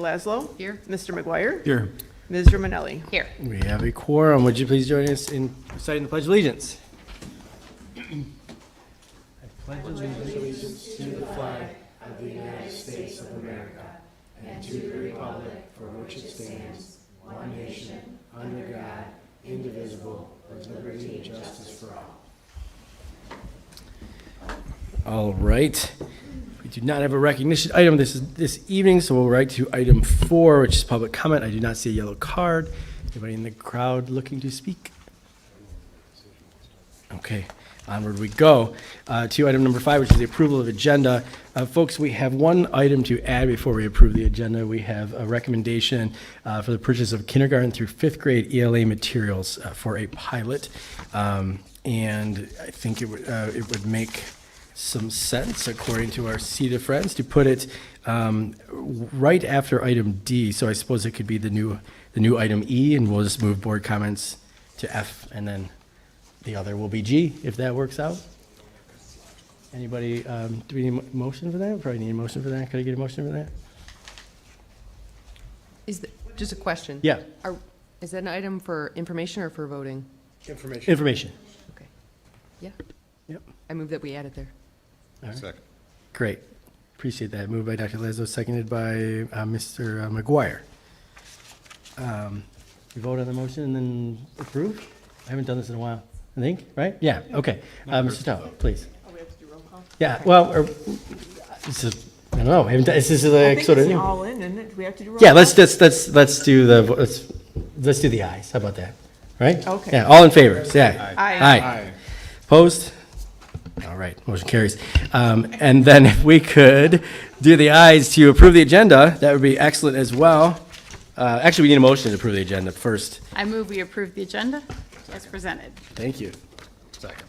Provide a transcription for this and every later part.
Laszlo. Here. Mr. McGuire. Here. Ms. Romanelli. Here. We have a quorum. Would you please join us in reciting the Pledge of Allegiance? I pledge allegiance to the flag of the United States of America and to the republic for which it stands, one nation, under God, indivisible, with liberty and justice for all. All right. We do not have a recognition item this evening, so we'll right to item 4, which is public comment. I do not see a yellow card. Anybody in the crowd looking to speak? Okay, onward we go to item number 5, which is the approval of agenda. Folks, we have one item to add before we approve the agenda. We have a recommendation for the purchase of kindergarten through 5th grade ELA materials for a pilot. And I think it would make some sense, according to our seat of friends, to put it right after item D. So I suppose it could be the new item E, and we'll just move board comments to F, and then the other will be G, if that works out. Anybody, do we need a motion for that? Probably need a motion for that. Could I get a motion for that? Just a question. Yeah. Is that an item for information or for voting? Information. Okay. Yeah. Yep. I move that we add it there. All right. Second. Great. Appreciate that. Moved by Dr. Laszlo, seconded by Mr. McGuire. We vote on the motion and then approve? I haven't done this in a while, I think, right? Yeah, okay. Mr. Tao, please. Oh, we have to do roll call? Yeah, well, this is, I don't know, this is like sort of. All in, isn't it? Do we have to do roll Yeah, call? let's do the ayes. How about that? Right? Okay. Yeah, all in favor, say aye. Aye. Aye. Opposed? All right, motion carries. And then if we could do the ayes to approve the agenda, that would be excellent as well. Actually, we need a motion to approve the agenda first. I move we approve the agenda as presented. Thank you. Second.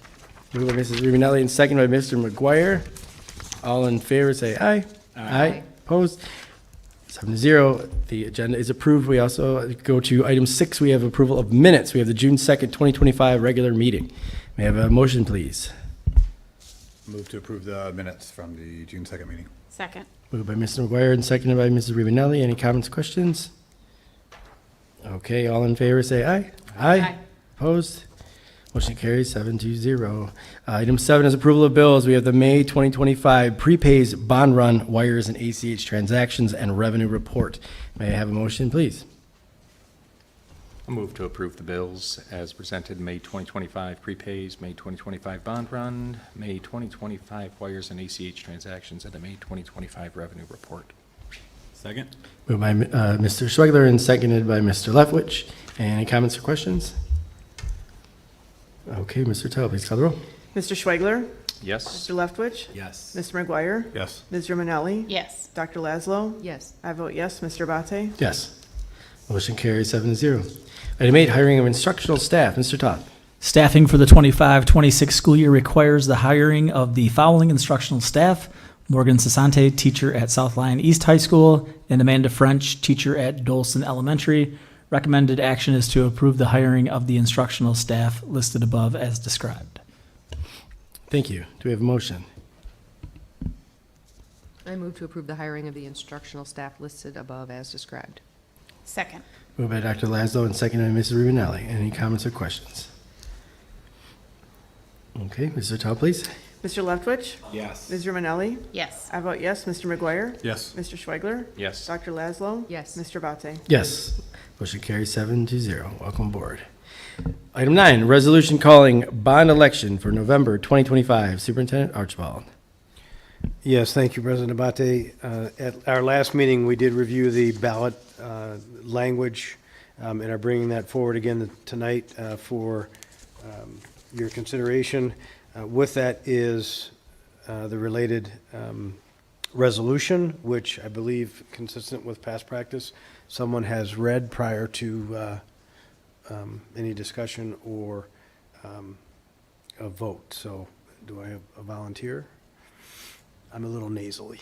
Moved by Mrs. Rubinelli and second by Mr. McGuire. All in favor, say aye. Aye. Opposed? 7-0. The agenda is approved. We also go to item 6. We have approval of minutes. We have the June 2nd, 2025 regular meeting. May I have a motion, please? Move to approve the minutes from the June 2nd meeting. Second. Moved by Mr. McGuire and seconded by Mrs. Rubinelli. Any comments, questions? Okay, all in favor, say aye. Aye. Opposed? Motion carries 7-0. Item 7 is approval of bills. We have the May 2025 prepays, bond run, wires, and ACH transactions and revenue report. May I have a motion, please? I'll move to approve the bills as presented. May 2025 prepays, May 2025 bond run, May 2025 wires and ACH transactions, and the May 2025 revenue report. Second. Moved by Mr. Schwegler and seconded by Mr. Leftwich. Any comments or questions? Okay, Mr. Tell, please call the roll. Mr. Schwegler. Yes. Mr. Leftwich. Yes. Mr. McGuire. Yes. Ms. Romanelli. Yes. Dr. Laszlo. Yes. I vote yes. Mr. Abate. Yes. Motion carries 7-0. Item 8, hiring of instructional staff. Mr. Todd. Staffing for the 25-26 school year requires the hiring of the following instructional staff: Morgan Sasante, teacher at South Lyon East High School, and Amanda French, teacher at Dolson Elementary. Recommended action is to approve the hiring of the instructional staff listed above as described. Thank you. Do we have a motion? I move to approve the hiring of the instructional staff listed above as described. Second. Moved by Dr. Laszlo and seconded by Mrs. Rubinelli. Any comments or questions? Okay, Mr. Tell, please. Mr. Leftwich. Yes. Ms. Romanelli. Yes. I vote yes. Mr. McGuire. Yes. Mr. Schwegler. Yes. Dr. Laszlo. Yes. Mr. Abate. Yes. Motion carries 7-0. Welcome aboard. Item 9, resolution calling bond election for November 2025. Superintendent Archibald. Yes, thank you, President Abate. At our last meeting, we did review the ballot language and are bringing that forward again tonight for your consideration. With that is the related resolution, which I believe, consistent with past practice, someone has read prior to any discussion or a vote. So do I have a volunteer? I'm a little nasally.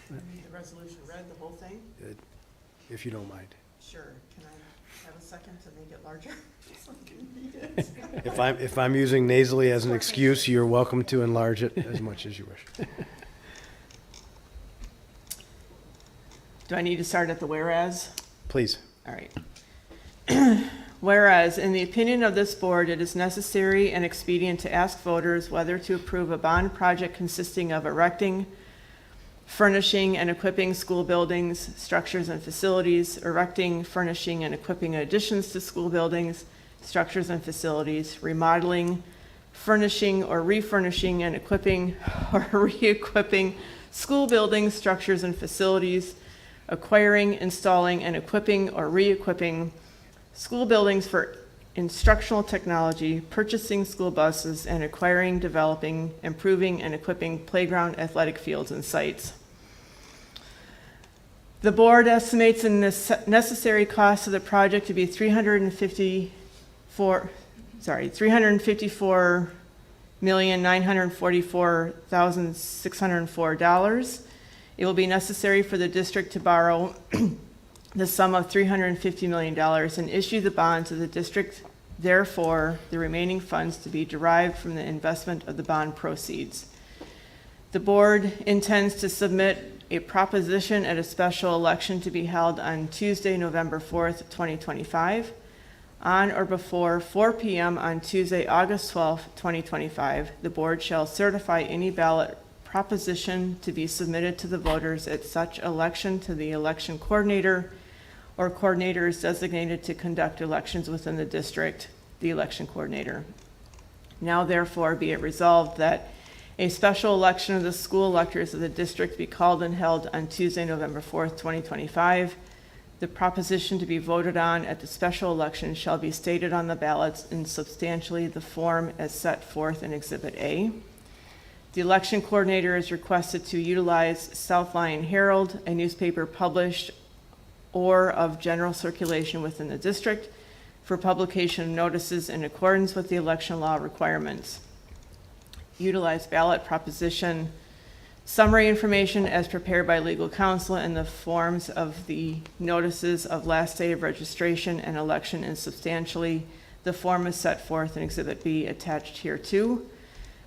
The resolution read, the whole thing? If you don't mind. Sure. Can I have a second to make it larger? So I can read it. If I'm using nasally as an excuse, you're welcome to enlarge it as much as you wish. Do I need to start at the whereas? Please. All right. Whereas, in the opinion of this board, it is necessary and expedient to ask voters whether to approve a bond project consisting of erecting, furnishing, and equipping school buildings, structures, and facilities, erecting, furnishing, and equipping additions to school buildings, structures, and facilities, remodeling, furnishing or refurnishing and equipping or re-equipping school buildings, structures, and facilities, acquiring, installing, and equipping or re-equipping school buildings for instructional technology, purchasing school buses, and acquiring, developing, improving, and equipping playground, athletic fields, and sites. The board estimates the necessary cost of the project to be $354,944,604. It will be necessary for the district to borrow the sum of $350 million and issue the bonds of the district. Therefore, the remaining funds to be derived from the investment of the bond proceeds. The board intends to submit a proposition at a special election to be held on Tuesday, November 4th, 2025. On or before 4 p.m. on Tuesday, August 12th, 2025, the board shall certify any ballot proposition to be submitted to the voters at such election to the election coordinator or coordinators designated to conduct elections within the district, the election coordinator. Now therefore be it resolved that a special election of the school electors of the district be called and held on Tuesday, November 4th, 2025. The proposition to be voted on at the special election shall be stated on the ballots in substantially the form as set forth in Exhibit A. The election coordinator is requested to utilize South Lyon Herald, a newspaper published or of general circulation within the district, for publication of notices in accordance with the election law requirements. Utilize ballot proposition summary information as prepared by legal counsel in the forms of the notices of last day of registration and election in substantially the form is set forth in Exhibit B attached hereto.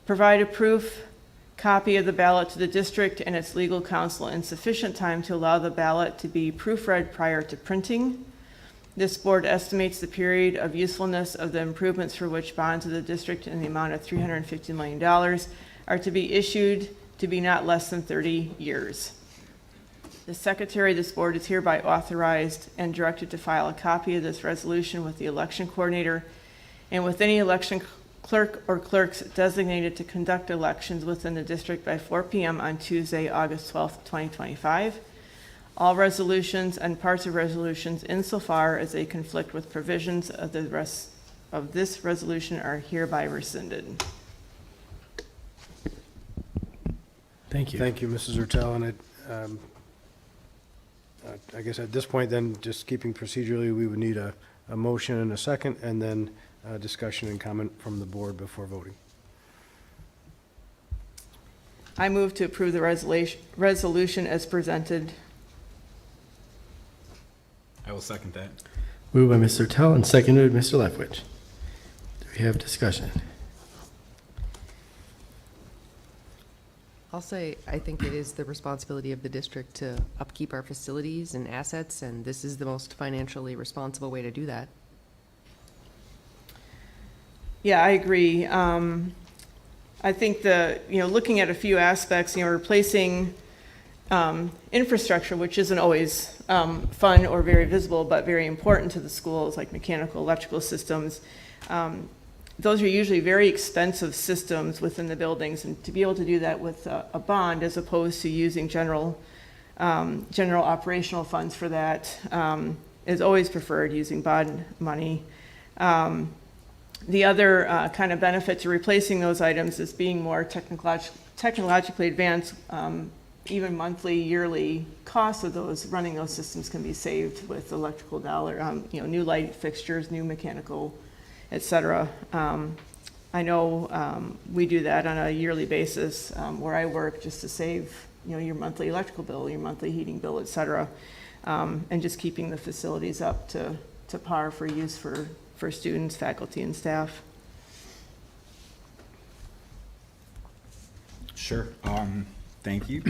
Provide a proof copy of the ballot to the district and its legal counsel in sufficient time to allow the ballot to be proofread prior to printing. This board estimates the period of usefulness of the improvements for which bonds of the district in the amount of $350 million are to be issued to be not less than 30 years. The secretary of this board is hereby authorized and directed to file a copy of this resolution with the election coordinator and with any election clerk or clerks designated to conduct elections within the district by 4 p.m. on Tuesday, August 12th, 2025. All resolutions and parts of resolutions insofar as they conflict with provisions of the rest of this resolution are hereby rescinded. Thank you. Thank you, Mrs. Zertel. And I guess at this point, then, just keeping procedurally, we would need a motion and a second, and then discussion and comment from the board before voting. I move to approve the resolution as presented. I will second that. Moved by Mr. Tell and seconded by Mr. Leftwich. Do we have discussion? I'll say, I think it is the responsibility of the district to upkeep our facilities and assets, and this is the most financially responsible way to do that. Yeah, I agree. I think looking at a few aspects, replacing infrastructure, which isn't always fun or very visible, but very important to the schools, like mechanical, electrical systems. Those are usually very expensive systems within the buildings, and to be able to do that with a bond as opposed to using general operational funds for that is always preferred, using bond money. The other kind of benefit to replacing those items is being more technologically advanced. Even monthly, yearly costs of running those systems can be saved with electrical dollar, new light fixtures, new mechanical, et cetera. I know we do that on a yearly basis where I work, just to save, your monthly electrical bill, your monthly heating bill, et cetera, and just keeping the facilities up to par for use for students, faculty, and staff. Sure. Thank you.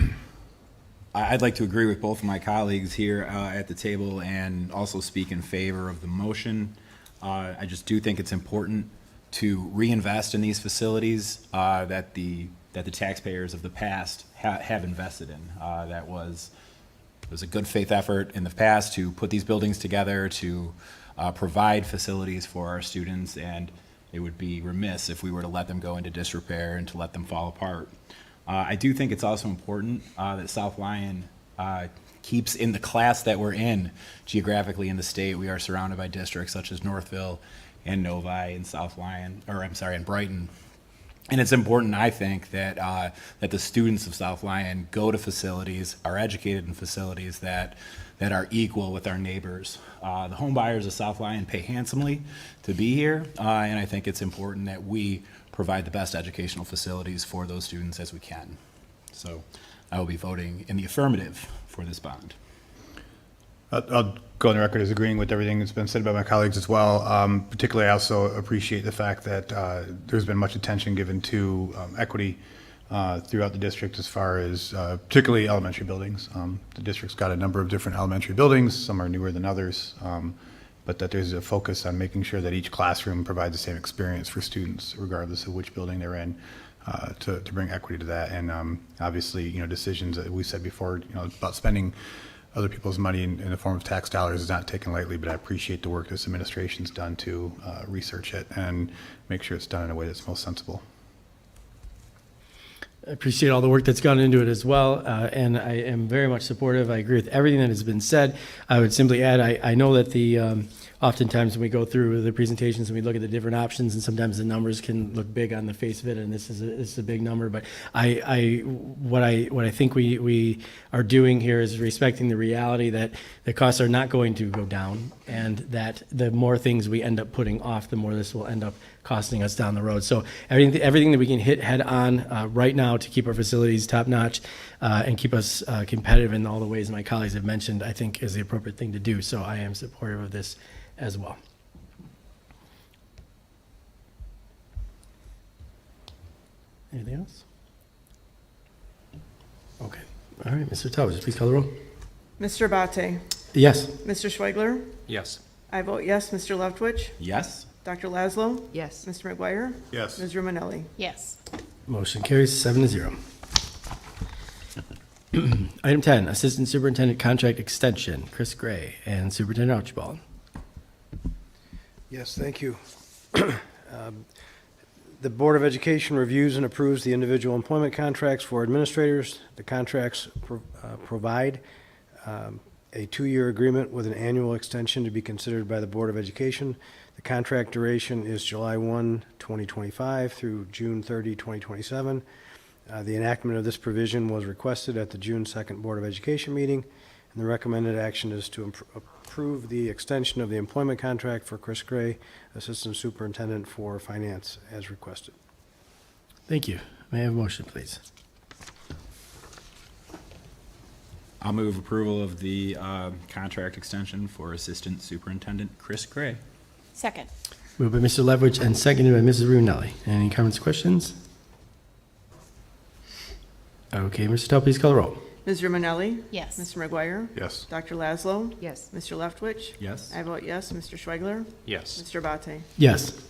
I'd like to agree with both of my colleagues here at the table and also speak in favor of the motion. I just do think it's important to reinvest in these facilities that the taxpayers of the past have invested in. It was a good faith effort in the past to put these buildings together, to provide facilities for our students, and it would be remiss if we were to let them go into disrepair and to let them fall apart. I do think it's also important that South Lyon keeps in the class that we're in geographically in the state. We are surrounded by districts such as Northville and Novi and South Lyon, and Brighton. And it's important, I think, that that the students of South Lyon go to facilities, are educated in facilities that are equal with our neighbors. The home buyers of South Lyon pay handsomely to be here, and I think it's important that we provide the best educational facilities for those students as we can. So I will be voting in the affirmative for this bond. I'll go on the record as agreeing with everything that's been said by my colleagues as well. Particularly, I also appreciate the fact that there's been much attention given to equity throughout the district as far as particularly elementary buildings. The district's got a number of different elementary buildings. Some are newer than others. But that there's a focus on making sure that each classroom provides the same experience for students, regardless of which building they're in, to bring equity to that. And obviously, decisions that we said before, about spending other people's money in the form of tax dollars is not taken lightly, but I appreciate the work this administration's done to research it and make sure it's done in a way that's most sensible. I appreciate all the work that's gone into it as well, and I am very much supportive. I agree with everything that has been said. I would simply add, I know that oftentimes when we go through the presentations and we look at the different options, and sometimes the numbers can look big on the face of it, and this is a big number. But what I think we are doing here is respecting the reality that the costs are not going to go down, and that the more things we end up putting off, the more this will end up costing us down the road. So everything that we can hit head on right now to keep our facilities top notch and keep us competitive in all the ways my colleagues have mentioned, I think is the appropriate thing to do. So I am supportive of this as well. Anything else? Okay. All right, Mr. Towers, please call the roll. Mr. Abate? Yes. Mr. Schweigler? Yes. I vote yes. Mr. Leftwich? Yes? Dr. Laszlo? Yes. Mr. McGuire? Yes. Ms. Romanelli? Yes. Motion carries 7-0. Item 10, Assistant Superintendent Contract Extension, Chris Gray and Superintendent Archibald. Yes, thank you. The Board of Education reviews and approves the individual employment contracts for administrators. The contracts provide a 2-year agreement with an annual extension to be considered by the Board of Education. The contract duration is July 1, 2025 through June 30, 2027. The enactment of this provision was requested at the June 2nd Board of Education meeting, and the recommended action is to approve the extension of the employment contract for Chris Gray, Assistant Superintendent for Finance, as requested. Thank you. May I have a motion, please? I'll move approval of the contract extension for Assistant Superintendent Chris Gray. Second. Moved by Mr. Leverage and seconded by Mrs. Roonelli. Any comments, questions? Okay, Mr. Tell, please call the roll. Ms. Romanelli? Yes. Mr. McGuire? Yes. Dr. Laszlo? Yes. Mr. Leftwich? Yes? I vote yes. Mr. Schweigler? Yes. Mr. Abate? Yes.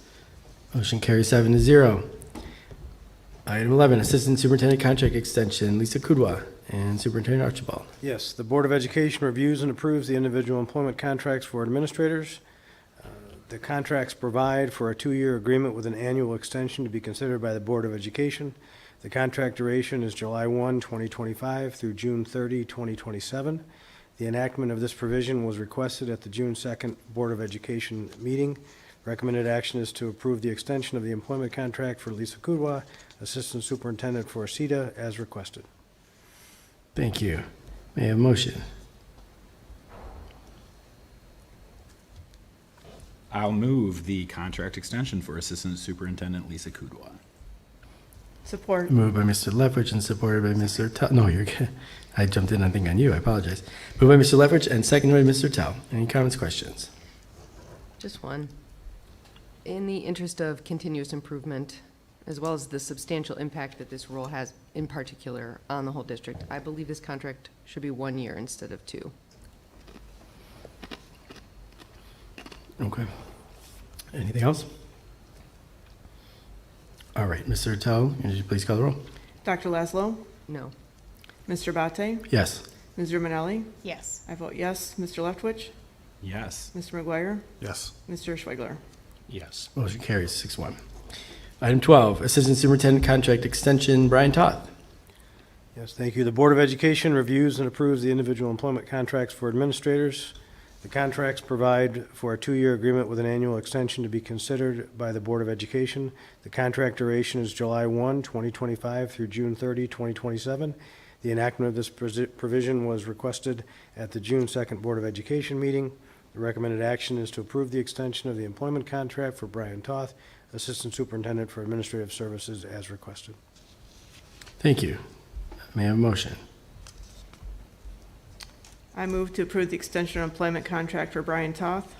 Motion carries 7-0. Item 11, Assistant Superintendent Contract Extension, Lisa Kudwa and Superintendent Archibald. Yes, the Board of Education reviews and approves the individual employment contracts for administrators. The contracts provide for a 2-year agreement with an annual extension to be considered by the Board of Education. The contract duration is July 1, 2025 through June 30, 2027. The enactment of this provision was requested at the June 2nd Board of Education meeting. Recommended action is to approve the extension of the employment contract for Lisa Kudwa, Assistant Superintendent for CETA, as requested. Thank you. May I have a motion? I'll move the contract extension for Assistant Superintendent Lisa Kudwa. Support. Moved by Mr. Leverage and supported by Mr. Tell. No, you're good. I jumped in, I think, on you. I apologize. Moved by Mr. Leverage and seconded by Mr. Tell. Any comments, questions? Just one. In the interest of continuous improvement, as well as the substantial impact that this role has in particular on the whole district, I believe this contract should be 1 year instead of 2. Okay. Anything else? All right, Mr. Attell, could you please call the roll? Dr. Laszlo? No. Mr. Abate? Yes. Ms. Romanelli? Yes. I vote yes. Mr. Leftwich? Yes. Mr. McGuire? Yes. Mr. Schwegler? Yes. Motion carries 6-1. Item 12, Assistant Superintendent Contract Extension, Brian Toth. Yes, thank you. The Board of Education reviews and approves the individual employment contracts for administrators. The contracts provide for a 2-year agreement with an annual extension to be considered by the Board of Education. The contract duration is July 1, 2025 through June 30, 2027. The enactment of this provision was requested at the June 2nd Board of Education meeting. The recommended action is to approve the extension of the employment contract for Brian Toth, Assistant Superintendent for Administrative Services, as requested. Thank you. May I have a motion? I move to approve the extension of employment contract for Brian Toth.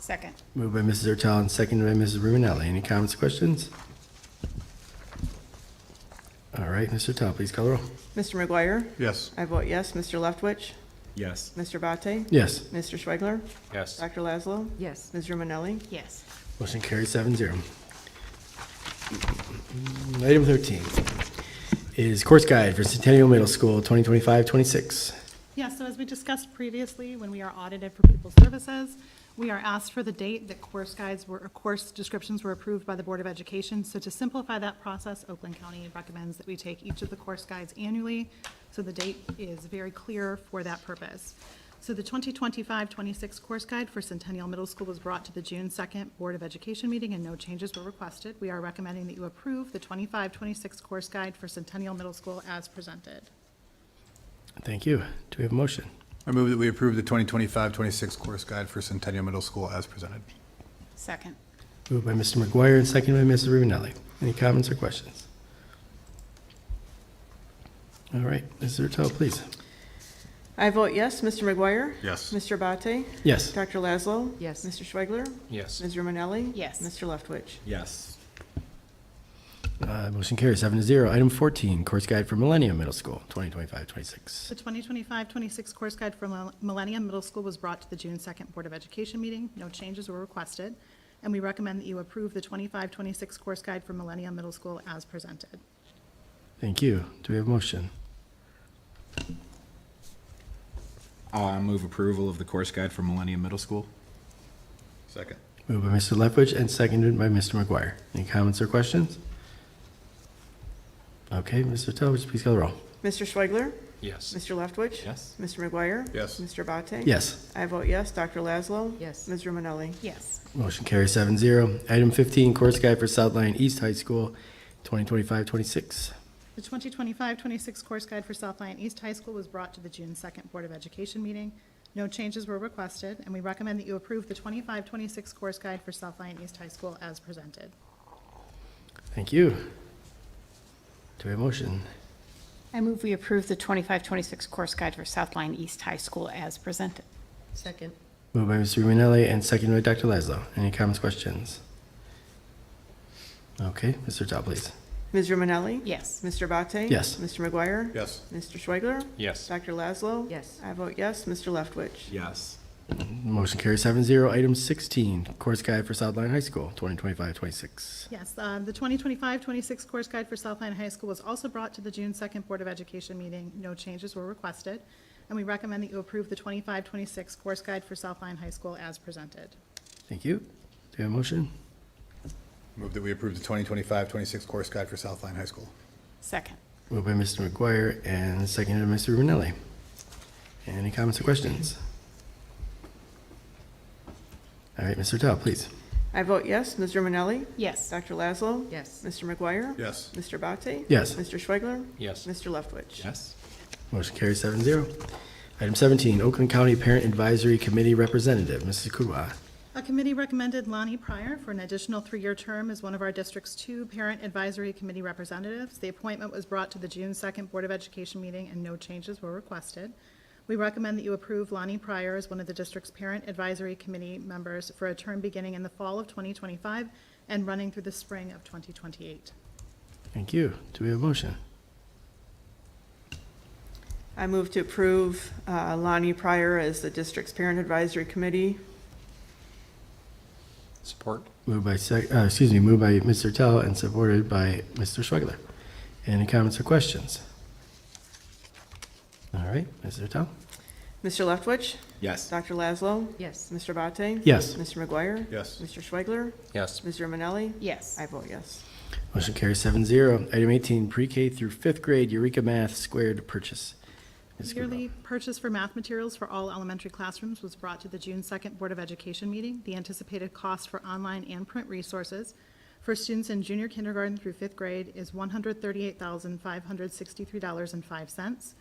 Second. Moved by Mrs. Ertel and seconded by Mrs. Rubenelli. Any comments or questions? All right, Mr. Ertel, please call the roll. Mr. McGuire? Yes. I vote yes. Mr. Leftwich? Yes. Mr. Abate? Yes. Mr. Schwegler? Yes. Dr. Laszlo? Yes. Ms. Romanelli? Yes. Motion carries 7-0. Item 13 is Course Guide for Centennial Middle School 2025-26. Yeah, so as we discussed previously, when we are audited for pupil services, we are asked for the date that course guides were, or course descriptions were approved by the Board of Education. So to simplify that process, Oakland County recommends that we take each of the course guides annually, so the date is very clear for that purpose. So the 2025-26 course guide for Centennial Middle School was brought to the June 2nd Board of Education meeting and no changes were requested. We are recommending that you approve the 25-26 course guide for Centennial Middle School as presented. Thank you. Do we have a motion? I move that we approve the 2025-26 course guide for Centennial Middle School as presented. Second. Moved by Mr. McGuire and seconded by Mrs. Rubenelli. Any comments or questions? All right, Mr. Ertel, please. I vote yes. Mr. McGuire? Yes. Mr. Abate? Yes. Dr. Laszlo? Yes. Mr. Schwegler? Yes. Ms. Romanelli? Yes. Mr. Leftwich? Yes. Motion carries 7-0. Item 14, Course Guide for Millennium Middle School 2025-26. The 2025-26 course guide for Millennium Middle School was brought to the June 2nd Board of Education meeting. No changes were requested, and we recommend that you approve the 25-26 course guide for Millennium Middle School as presented. Thank you. Do we have a motion? I move approval of the course guide for Millennium Middle School. Second. Moved by Mr. Leftwich and seconded by Mr. McGuire. Any comments or questions? Okay, Mr. Ertel, would you please call the roll? Mr. Schwegler? Yes. Mr. Leftwich? Yes. Mr. McGuire? Yes. Mr. Abate? Yes. I vote yes. Dr. Laszlo? Yes. Ms. Romanelli? Yes. Motion carries 7-0. Item 15, Course Guide for South Lyon East High School 2025-26. The 2025-26 course guide for South Lyon East High School was brought to the June 2nd Board of Education meeting. No changes were requested, and we recommend that you approve the 25-26 course guide for South Lyon East High School as presented. Thank you. Do we have a motion? I move we approve the 25-26 course guide for South Line East High School as presented. Second. Moved by Mr. Rubenelli and seconded by Dr. Laszlo. Any comments, questions? Okay, Mr. Ertel, please. Ms. Romanelli? Yes. Mr. Abate? Yes. Mr. McGuire? Yes. Mr. Schwegler? Yes. Dr. Laszlo? Yes. I vote yes. Mr. Leftwich? Yes. Motion carries 7-0. Item 16, Course Guide for South Lyon High School 2025-26. Yes, the 2025-26 course guide for South Lyon High School was also brought to the June 2nd Board of Education meeting. No changes were requested, and we recommend that you approve the 25-26 course guide for South Lyon High School as presented. Thank you. Do we have a motion? Move that we approve the 2025-26 course guide for South Lyon High School. Second. Moved by Mr. McGuire and seconded by Mr. Rubenelli. Any comments or questions? All right, Mr. Ertel, please. I vote yes. Ms. Romanelli? Yes. Dr. Laszlo? Yes. Mr. McGuire? Yes. Mr. Abate? Yes. Mr. Schwegler? Yes. Mr. Leftwich? Yes. Motion carries 7-0. Item 17, Oakland County Parent Advisory Committee Representative, Mrs. Kudwa. A committee recommended Lonnie Pryor for an additional 3-year term as one of our district's 2 Parent Advisory Committee representatives. The appointment was brought to the June 2nd Board of Education meeting, and no changes were requested. We recommend that you approve Lonnie Pryor as one of the district's Parent Advisory Committee members for a term beginning in the fall of 2025 and running through the spring of 2028. Thank you. Do we have a motion? I move to approve Lonnie Pryor as the district's parent advisory committee. Support. Moved by Mr. Tell and supported by Mr. Schwegler. Any comments or questions? All right, Mr. Tell? Mr. Leftwich? Yes. Dr. Laszlo? Yes. Mr. Abate? Yes. Mr. McGuire? Yes. Mr. Schwegler? Yes. Ms. Romanelli? Yes. I vote yes. Motion carries 7-0. Item 18, pre-K through fifth grade Eureka Math Squared Purchase. Ms. Cabral. Yearly purchase for math materials for all elementary classrooms was brought to the June 2nd Board of Education meeting. The anticipated cost for online and print resources for students in junior kindergarten through fifth grade is $138,563.05.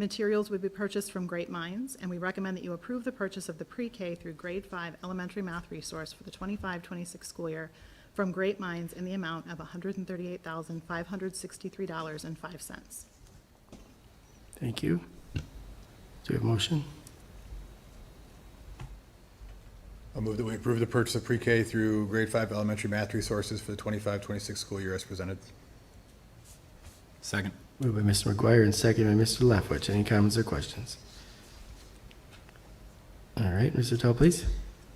Materials would be purchased from Great Minds, and we recommend that you approve the purchase of the pre-K through grade 5 elementary math resource for the 25-26 school year from Great Minds in the amount of $138,563.05. Thank you. Do we have a motion? I'll move that we approve the purchase of pre-K through grade 5 elementary math resources for the 25-26 school year as presented. Second. Moved by Mr. McGuire and seconded by Mr. Leftwich. Any comments or questions? All right, Mr. Tell, please.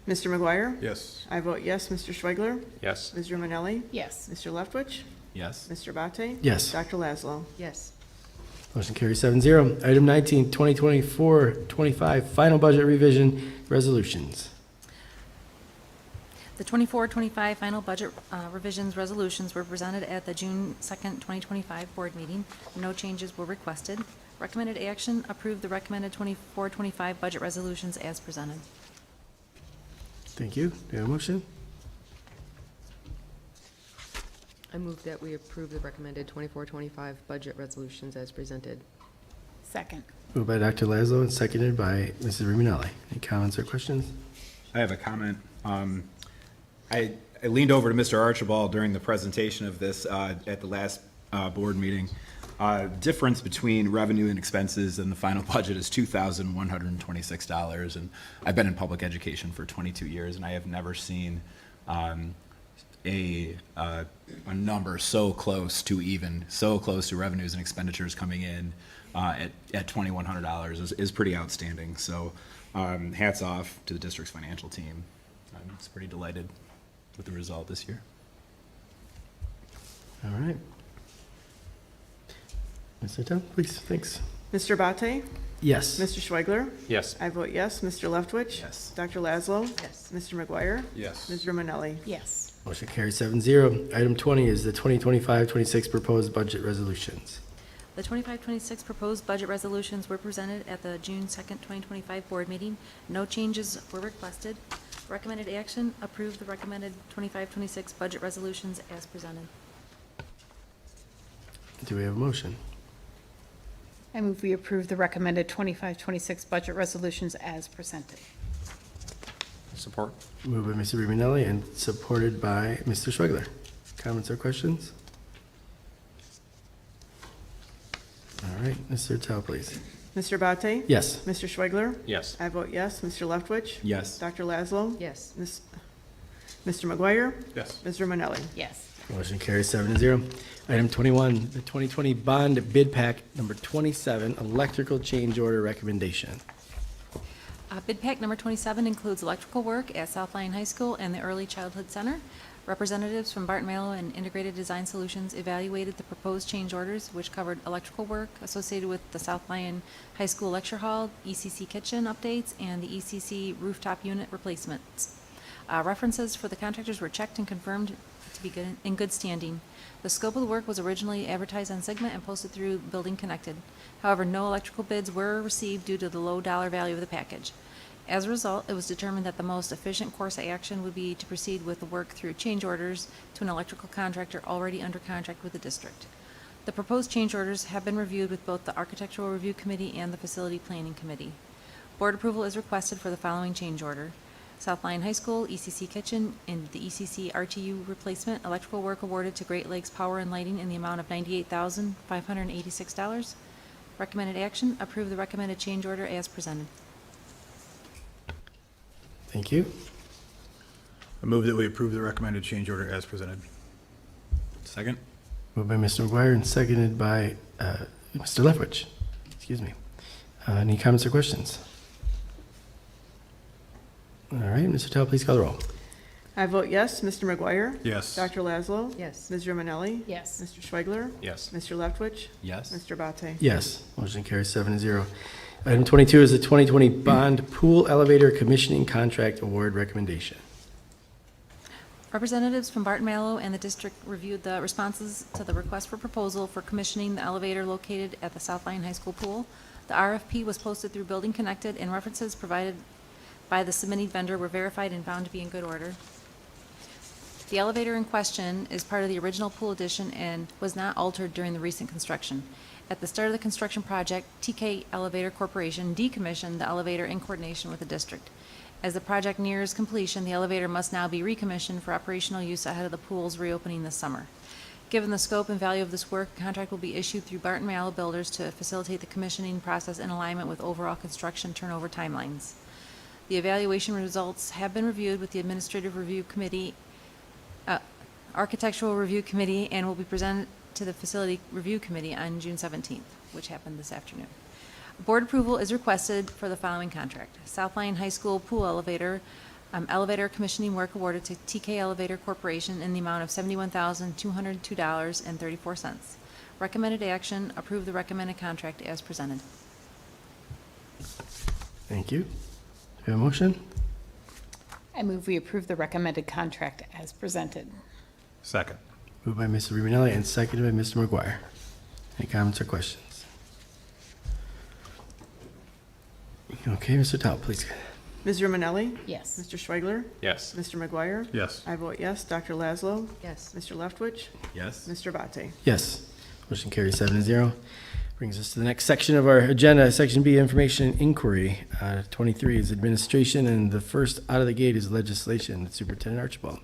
Mr. McGuire? Yes. I vote yes. Mr. Schwegler? Yes. Ms. Romanelli? Yes. Mr. Leftwich? Yes. Mr. Abate? Yes. Dr. Laszlo? Yes. Motion carries 7-0. Item 19, 2024-25 final budget revision resolutions. The 24-25 final budget revisions resolutions were presented at the June 2nd, 2025 board meeting. No changes were requested. Recommended action, approve the recommended 24-25 budget resolutions as presented. Thank you. Do we have a motion? I move that we approve the recommended 24-25 budget resolutions as presented. Second. Moved by Dr. Laszlo and seconded by Mrs. Ruminelli. Any comments or questions? I have a comment. I leaned over to Mr. Archibald during the presentation of this at the last board meeting. Difference between revenue and expenses in the final budget is $2,126. And I've been in public education for 22 years, and I have never seen a number so close to even, so close to revenues and expenditures coming in at $2,100 is pretty outstanding. So hats off to the district's financial team. I'm just pretty delighted with the result this year. All right. Mr. Tell, please. Thanks. Mr. Abate? Yes. Mr. Schwegler? Yes. I vote yes. Mr. Leftwich? Yes. Dr. Laszlo? Yes. Mr. McGuire? Yes. Ms. Romanelli? Yes. Motion carries 7-0. Item 20 is the 2025-26 proposed budget resolutions. The 25-26 proposed budget resolutions were presented at the June 2nd, 2025 board meeting. No changes were requested. Recommended action, approve the recommended 25-26 budget resolutions as presented. Do we have a motion? I move we approve the recommended 25-26 budget resolutions as presented. Support. Moved by Mr. Ruminelli and supported by Mr. Schwegler. Comments or questions? All right, Mr. Tell, please. Mr. Abate? Yes. Mr. Schwegler? Yes. I vote yes. Mr. Leftwich? Yes. Dr. Laszlo? Yes. Mr. McGuire? Yes. Ms. Romanelli? Yes. Motion carries 7-0. Item 21, the 2020 bond bid pack number 27, electrical change order recommendation. Bid pack number 27 includes electrical work at South Lyon High School and the Early Childhood Center. Representatives from Barton Malow and Integrated Design Solutions evaluated the proposed change orders, which covered electrical work associated with the South Lyon High School Lecture Hall, ECC kitchen updates, and the ECC rooftop unit replacements. References for the contractors were checked and confirmed to be in good standing. The scope of the work was originally advertised on Sigma and posted through Building Connected. However, no electrical bids were received due to the low dollar value of the package. As a result, it was determined that the most efficient course of action would be to proceed with the work through change orders to an electrical contractor already under contract with the district. The proposed change orders have been reviewed with both the Architectural Review Committee and the Facility Planning Committee. Board approval is requested for the following change order: South Lyon High School, ECC kitchen, and the ECC RTU replacement, electrical work awarded to Great Lakes Power and Lighting in the amount of $98,586. Recommended action, approve the recommended change order as presented. Thank you. I move that we approve the recommended change order as presented. Second? Moved by Mr. McGuire and seconded by Mr. Leftwich. Excuse me. Any comments or questions? All right, Mr. Tao, please call the roll. I vote yes. Mr. McGuire? Yes. Dr. Laszlo? Yes. Ms. Romanelli? Yes. Mr. Schweigler? Yes. Mr. Leftwich? Yes. Mr. Abate? Yes, motion carries 7-0. Item 22 is the 2020 Bond Pool Elevator Commissioning Contract Award Recommendation. Representatives from Barton Mallow and the district reviewed the responses to the request for proposal for commissioning the elevator located at the South Lyon High School pool. The RFP was posted through Building Connected, and references provided by the submitting vendor were verified and found to be in good order. The elevator in question is part of the original pool addition and was not altered during the recent construction. At the start of the construction project, TK Elevator Corporation decommissioned the elevator in coordination with the district. As the project nears completion, the elevator must now be recommissioned for operational use ahead of the pool's reopening this summer. Given the scope and value of this work, a contract will be issued through Barton Mallow Builders to facilitate the commissioning process in alignment with overall construction turnover timelines. The evaluation results have been reviewed with the Administrative Review Committee, Architectural Review Committee, and will be presented to the Facility Review Committee on June 17th, which happened this afternoon. Board approval is requested for the following contract. South Lyon High School Pool Elevator, elevator commissioning work awarded to TK Elevator Corporation in the amount of $71,202.34. Recommended action, approve the recommended contract as presented. Thank you. Do we have a motion? I move we approve the recommended contract as presented. Second. Moved by Mr. Rubinelli and seconded by Mr. McGuire. Any comments or questions? Okay, Mr. Tao, please. Ms. Romanelli? Yes. Mr. Schweigler? Yes. Mr. McGuire? Yes. I vote yes. Dr. Laszlo? Yes. Mr. Leftwich? Yes. Mr. Abate? Yes. Motion carries 7-0. Brings us to the next section of our agenda, Section B, Information and Inquiry. 23 is Administration, and the first out of the gate is legislation. Superintendent Archibald.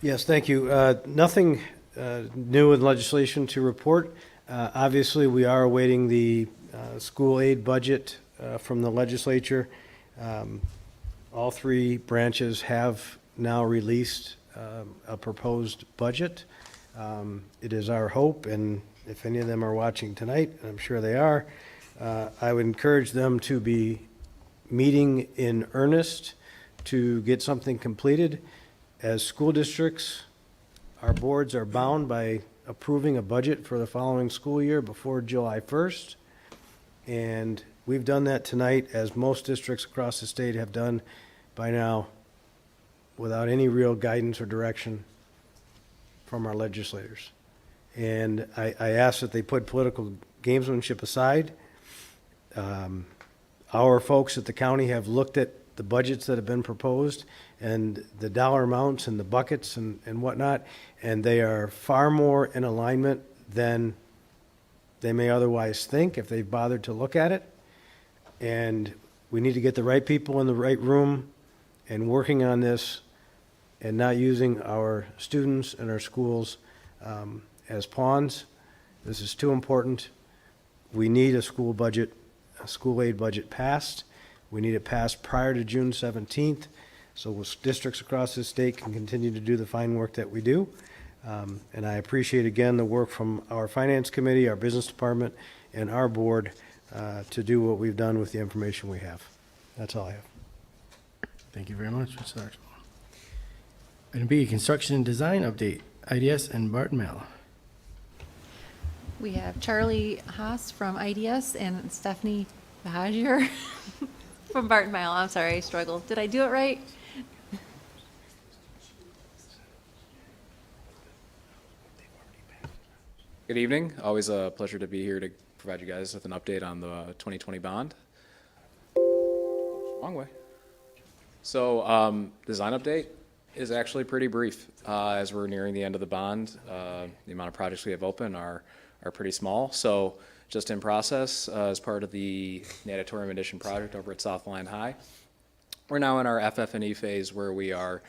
Yes, thank you. Nothing new in legislation to report. Obviously, we are awaiting the school aid budget from the legislature. All three branches have now released a proposed budget. It is our hope, and if any of them are watching tonight, and I'm sure they are, I would encourage them to be meeting in earnest to get something completed. As school districts, our boards are bound by approving a budget for the following school year before July 1st. And we've done that tonight, as most districts across the state have done by now, without any real guidance or direction from our legislators. And I ask that they put political gamesmanship aside. Our folks at the county have looked at the budgets that have been proposed and the dollar amounts and the buckets and whatnot, and they are far more in alignment than they may otherwise think if they've bothered to look at it. And we need to get the right people in the right room and working on this and not using our students and our schools as pawns. This is too important. We need a school budget, a school aid budget passed. We need it passed prior to June 17th, so districts across the state can continue to do the fine work that we do. And I appreciate, again, the work from our finance committee, our business department, and our board to do what we've done with the information we have. That's all I have. Thank you very much, Mr. Archibald. Item B, Construction and Design Update, IDS and Barton Mallow. We have Charlie Haas from IDS and Stephanie Bahagier from Barton Mallow. I'm sorry, I struggled. Did I do it right? Good evening. Always a pleasure to be here to provide you guys with an update on the 2020 bond. Wrong way. So design update is actually pretty brief. As we're nearing the end of the bond, the amount of projects we have open are pretty small. So just in process as part of the natatorium addition project over at South Lyon High. We're now in our FF&E phase where we are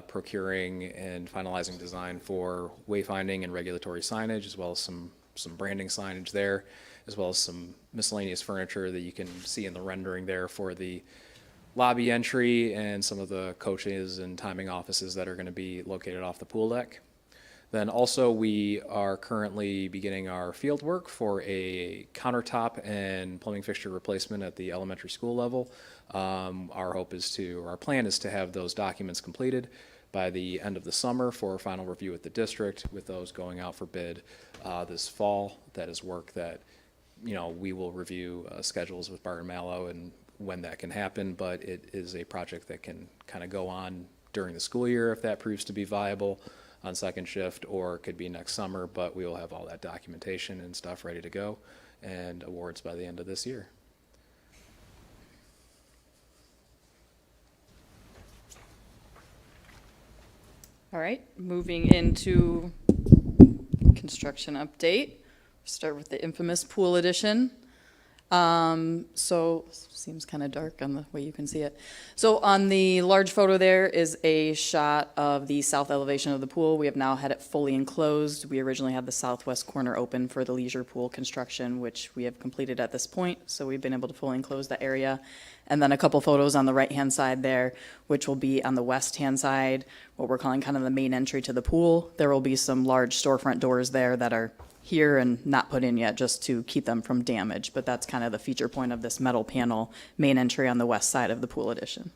procuring and finalizing design for wayfinding and regulatory signage, as well as some branding signage there, as well as some miscellaneous furniture that you can see in the rendering there for the lobby entry and some of the coaches and timing offices that are going to be located off the pool deck. Then also, we are currently beginning our field work for a countertop and plumbing fixture replacement at the elementary school level. Our plan is to have those documents completed by the end of the summer for final review at the district, with those going out for bid this fall. That is work that, we will review schedules with Barton Mallow and when that can happen, but it is a project that can kind of go on during the school year if that proves to be viable on second shift, or it could be next summer, but we will have all that documentation and stuff ready to go and awards by the end of this year. All right, moving into construction update. Start with the infamous pool addition. So, seems kind of dark on the way you can see it. So on the large photo there is a shot of the south elevation of the pool. We have now had it fully enclosed. We originally had the southwest corner open for the leisure pool construction, which we have completed at this point. So we've been able to fully enclose that area. And then a couple photos on the right-hand side there, which will be on the west-hand side, what we're calling kind of the main entry to the pool. There will be some large storefront doors there that are here and not put in yet, just to keep them from damage. But that's kind of the feature point of this metal panel main entry on the west side of the pool addition.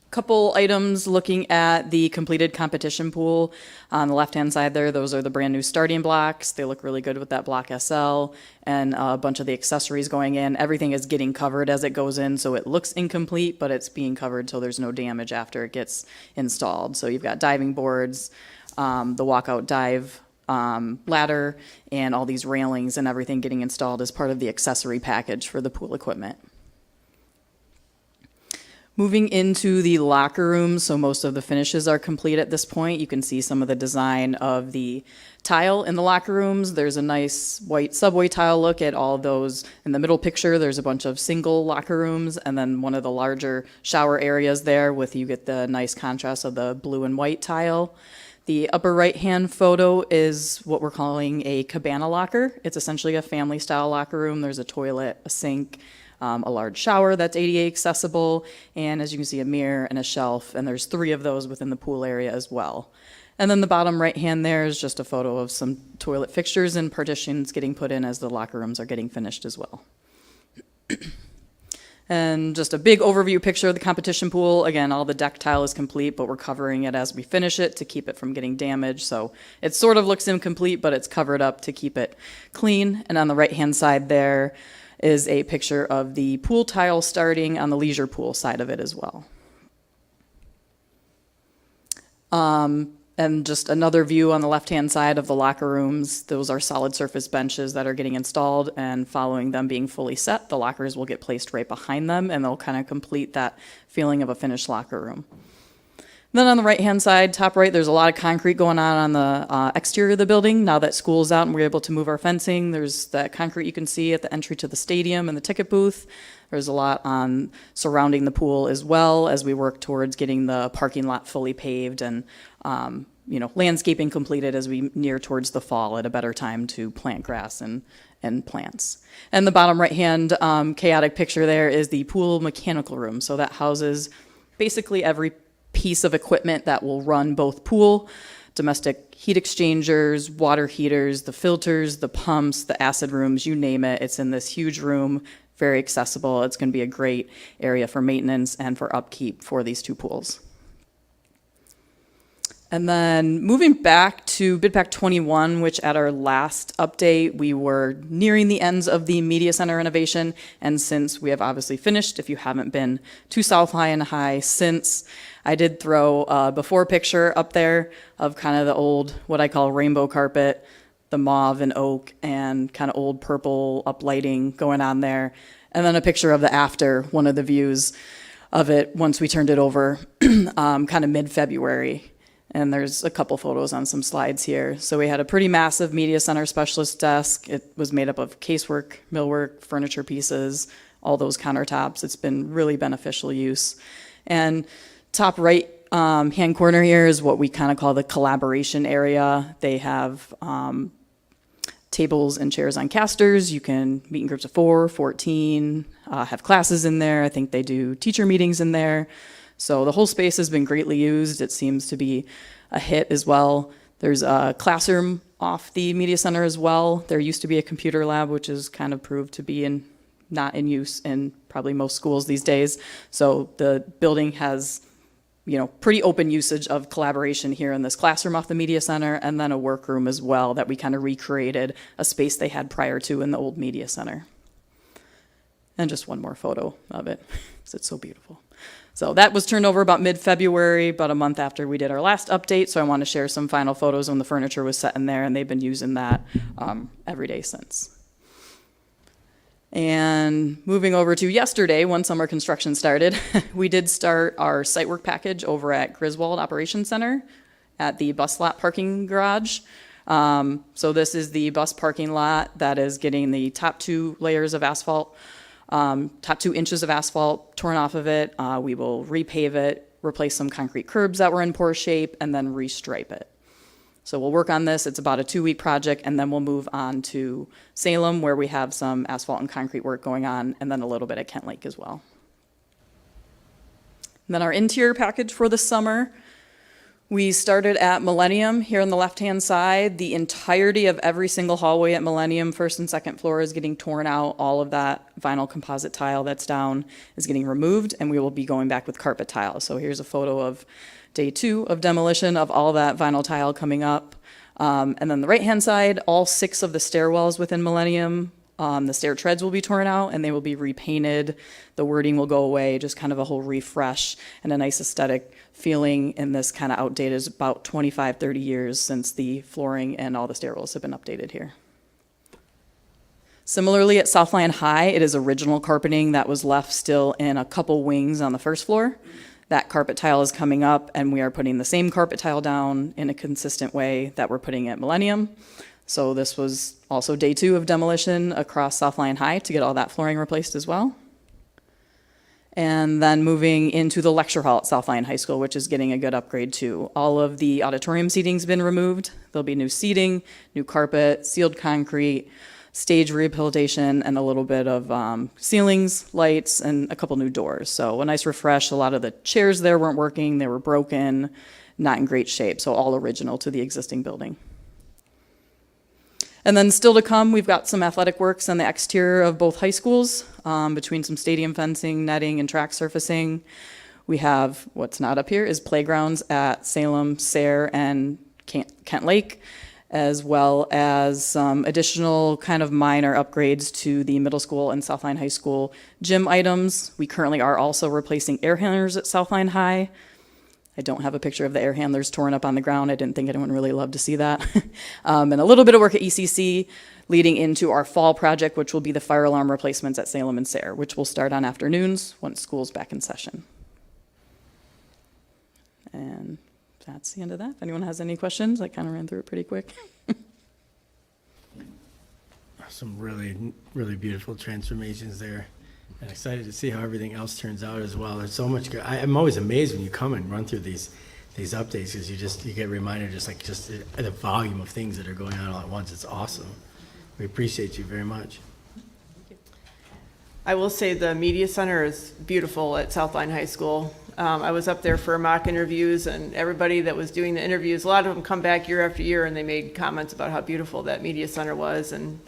Couple items looking at the completed competition pool. On the left-hand side there, those are the brand new starting blocks. They look really good with that block SL and a bunch of the accessories going in. Everything is getting covered as it goes in, so it looks incomplete, but it's being covered so there's no damage after it gets installed. So you've got diving boards, the walkout dive ladder, and all these railings and everything getting installed as part of the accessory package for the pool equipment. Moving into the locker rooms, so most of the finishes are complete at this point. You can see some of the design of the tile in the locker rooms. There's a nice white subway tile look at all of those. In the middle picture, there's a bunch of single locker rooms, and then one of the larger shower areas there with, you get the nice contrast of the blue and white tile. The upper right-hand photo is what we're calling a cabana locker. It's essentially a family-style locker room. There's a toilet, a sink, a large shower that's ADA accessible, and as you can see, a mirror and a shelf, and there's 3 of those within the pool area as well. And then the bottom right-hand there is just a photo of some toilet fixtures and partitions getting put in as the locker rooms are getting finished as well. And just a big overview picture of the competition pool. Again, all the deck tile is complete, but we're covering it as we finish it to keep it from getting damaged. So it sort of looks incomplete, but it's covered up to keep it clean. And on the right-hand side there is a picture of the pool tile starting on the leisure pool side of it as well. And just another view on the left-hand side of the locker rooms. Those are solid surface benches that are getting installed, and following them being fully set, the lockers will get placed right behind them, and they'll kind of complete that feeling of a finished locker room. Then on the right-hand side, top right, there's a lot of concrete going on the exterior of the building. Now that school's out and we're able to move our fencing, there's that concrete you can see at the entry to the stadium and the ticket booth. There's a lot on surrounding the pool as well as we work towards getting the parking lot fully paved and landscaping completed as we near towards the fall at a better time to plant grass and plants. And the bottom right-hand chaotic picture there is the pool mechanical room. So that houses basically every piece of equipment that will run both pool, domestic heat exchangers, water heaters, the filters, the pumps, the acid rooms, you name it. It's in this huge room, very accessible. It's going to be a great area for maintenance and for upkeep for these 2 pools. And then moving back to Bid Pack 21, which at our last update, we were nearing the ends of the media center renovation. And since we have obviously finished, if you haven't been to South Lyon High since, I did throw a before picture up there of kind of the old, what I call rainbow carpet, the mauve and oak, and kind of old purple uplighting going on there. And then a picture of the after, one of the views of it once we turned it over, kind of mid-February. And there's a couple photos on some slides here. So we had a pretty massive media center specialist desk. It was made up of casework, millwork, furniture pieces, all those countertops. It's been really beneficial use. And top right hand corner here is what we kind of call the collaboration area. They have tables and chairs on casters. You can meet in groups of 4, 14, have classes in there. I think they do teacher meetings in there. So the whole space has been greatly used. It seems to be a hit as well. There's a classroom off the media center as well. There used to be a computer lab, which is kind of proved to be not in use in probably most schools these days. So the building has, pretty open usage of collaboration here in this classroom off the media center, and then a workroom as well that we kind of recreated a space they had prior to in the old media center. And just one more photo of it, because it's so beautiful. So that was turned over about mid-February, about a month after we did our last update. So I want to share some final photos when the furniture was set in there, and they've been using that every day since. And moving over to yesterday, when summer construction started, we did start our site work package over at Griswold Operations Center at the bus lot parking garage. So this is the bus parking lot that is getting the top 2 layers of asphalt, top 2 inches of asphalt torn off of it. We will repave it, replace some concrete curbs that were in poor shape, and then restripe it. So we'll work on this. It's about a 2-week project, and then we'll move on to Salem, where we have some asphalt and concrete work going on, and then a little bit at Kent Lake as well. And then our interior package for the summer, we started at Millennium here on the left-hand side. The entirety of every single hallway at Millennium, 1st and 2nd floor, is getting torn out. All of that vinyl composite tile that's down is getting removed, and we will be going back with carpet tile. So here's a photo of day 2 of demolition of all that vinyl tile coming up. And then the right-hand side, all 6 of the stairwells within Millennium, the stair treads will be torn out and they will be repainted. The wording will go away, just kind of a whole refresh and a nice aesthetic feeling in this kind of outdated. It's about 25, 30 years since the flooring and all the stairwells have been updated here. Similarly, at South Lyon High, it is original carpeting that was left still in a couple wings on the 1st floor. That carpet tile is coming up, and we are putting the same carpet tile down in a consistent way that we're putting at Millennium. So this was also day 2 of demolition across South Lyon High to get all that flooring replaced as well. And then moving into the lecture hall at South Lyon High School, which is getting a good upgrade too. All of the auditorium seating's been removed. There'll be new seating, new carpet, sealed concrete, stage rehabilitation, and a little bit of ceilings, lights, and a couple new doors. So a nice refresh. A lot of the chairs there weren't working. They were broken, not in great shape. So all original to the existing building. And then still to come, we've got some athletic works on the exterior of both high schools, between some stadium fencing, netting, and track surfacing. We have, what's not up here, is playgrounds at Salem, Sayre, and Kent Lake, as well as some additional kind of minor upgrades to the middle school and South Lyon High School gym items. We currently are also replacing air handlers at South Lyon High. I don't have a picture of the air handlers torn up on the ground. I didn't think anyone really loved to see that. And a little bit of work at ECC leading into our fall project, which will be the fire alarm replacements at Salem and Sayre, which will start on afternoons once school's back in session. And that's the end of that. If anyone has any questions, I kind of ran through it pretty quick. Some really, really beautiful transformations there. And excited to see how everything else turns out as well. There's so much good. I'm always amazed when you come and run through these updates, because you get reminded just the volume of things that are going on all at once. It's awesome. We appreciate you very much. I will say the media center is beautiful at South Lyon High School. I was up there for mock interviews, and everybody that was doing the interviews, a lot of them come back year after year, and they made comments about how beautiful that media center was, and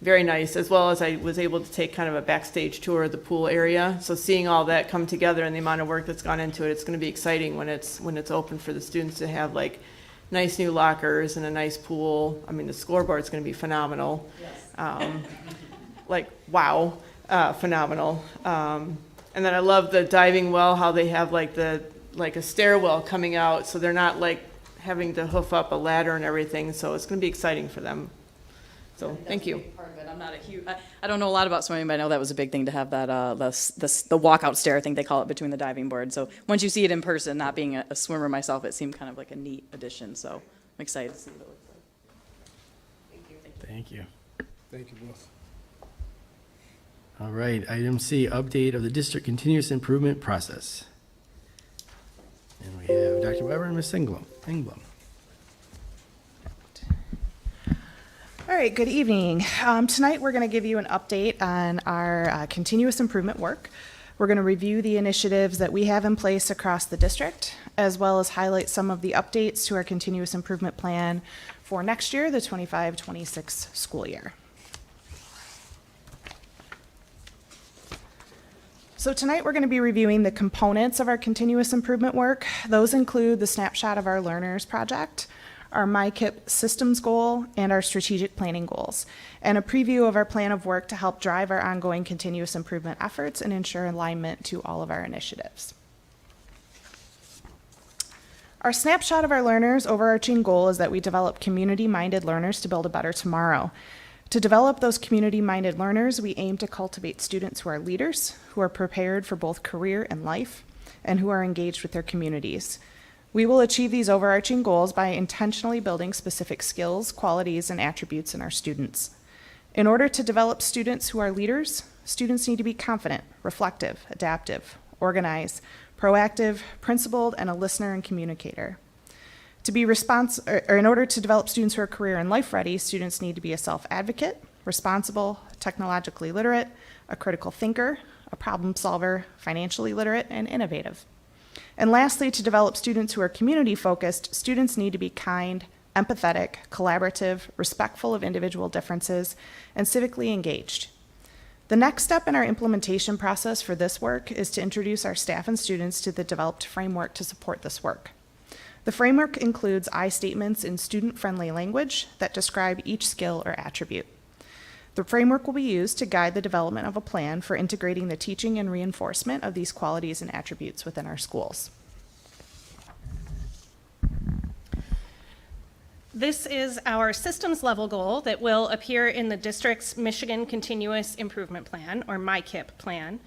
very nice, as well as I was able to take kind of a backstage tour of the pool area. So seeing all that come together and the amount of work that's gone into it, it's going to be exciting when it's open for the students to have like nice new lockers and a nice pool. I mean, the scoreboard's going to be phenomenal. Yes. Like, wow, phenomenal. And then I love the diving well, how they have like a stairwell coming out, so they're not like having to hoof up a ladder and everything. So it's going to be exciting for them. So thank you. Part of it. I'm not a huge. I don't know a lot about swimming, but I know that was a big thing to have that the walkout stair, I think they call it, between the diving board. So once you see it in person, not being a swimmer myself, it seemed kind of like a neat addition. So I'm excited to see what it looks like. Thank you. Thank you both. All right, item C, update of the district continuous improvement process. And we have Dr. Weber and Ms. Engblom. All right, good evening. Tonight, we're going to give you an update on our continuous improvement work. We're going to review the initiatives that we have in place across the district, as well as highlight some of the updates to our continuous improvement plan for next year, the 25-26 school year. So tonight, we're going to be reviewing the components of our continuous improvement work. Those include the snapshot of our learners project, our MyKIP systems goal, and our strategic planning goals, and a preview of our plan of work to help drive our ongoing continuous improvement efforts and ensure alignment to all of our initiatives. Our snapshot of our learners' overarching goal is that we develop community-minded learners to build a better tomorrow. To develop those community-minded learners, we aim to cultivate students who are leaders, who are prepared for both career and life, and who are engaged with their communities. We will achieve these overarching goals by intentionally building specific skills, qualities, and attributes in our students. In order to develop students who are leaders, students need to be confident, reflective, adaptive, organized, proactive, principled, and a listener and communicator. In order to develop students who are career and life ready, students need to be a self-advocate, responsible, technologically literate, a critical thinker, a problem solver, financially literate, and innovative. And lastly, to develop students who are community-focused, students need to be kind, empathetic, collaborative, respectful of individual differences, and civically engaged. The next step in our implementation process for this work is to introduce our staff and students to the developed framework to support this work. The framework includes I statements in student-friendly language that describe each skill or attribute. The framework will be used to guide the development of a plan for integrating the teaching and reinforcement of these qualities and attributes within our schools. This is our systems level goal that will appear in the district's Michigan Continuous Improvement Plan, or MyKIP plan.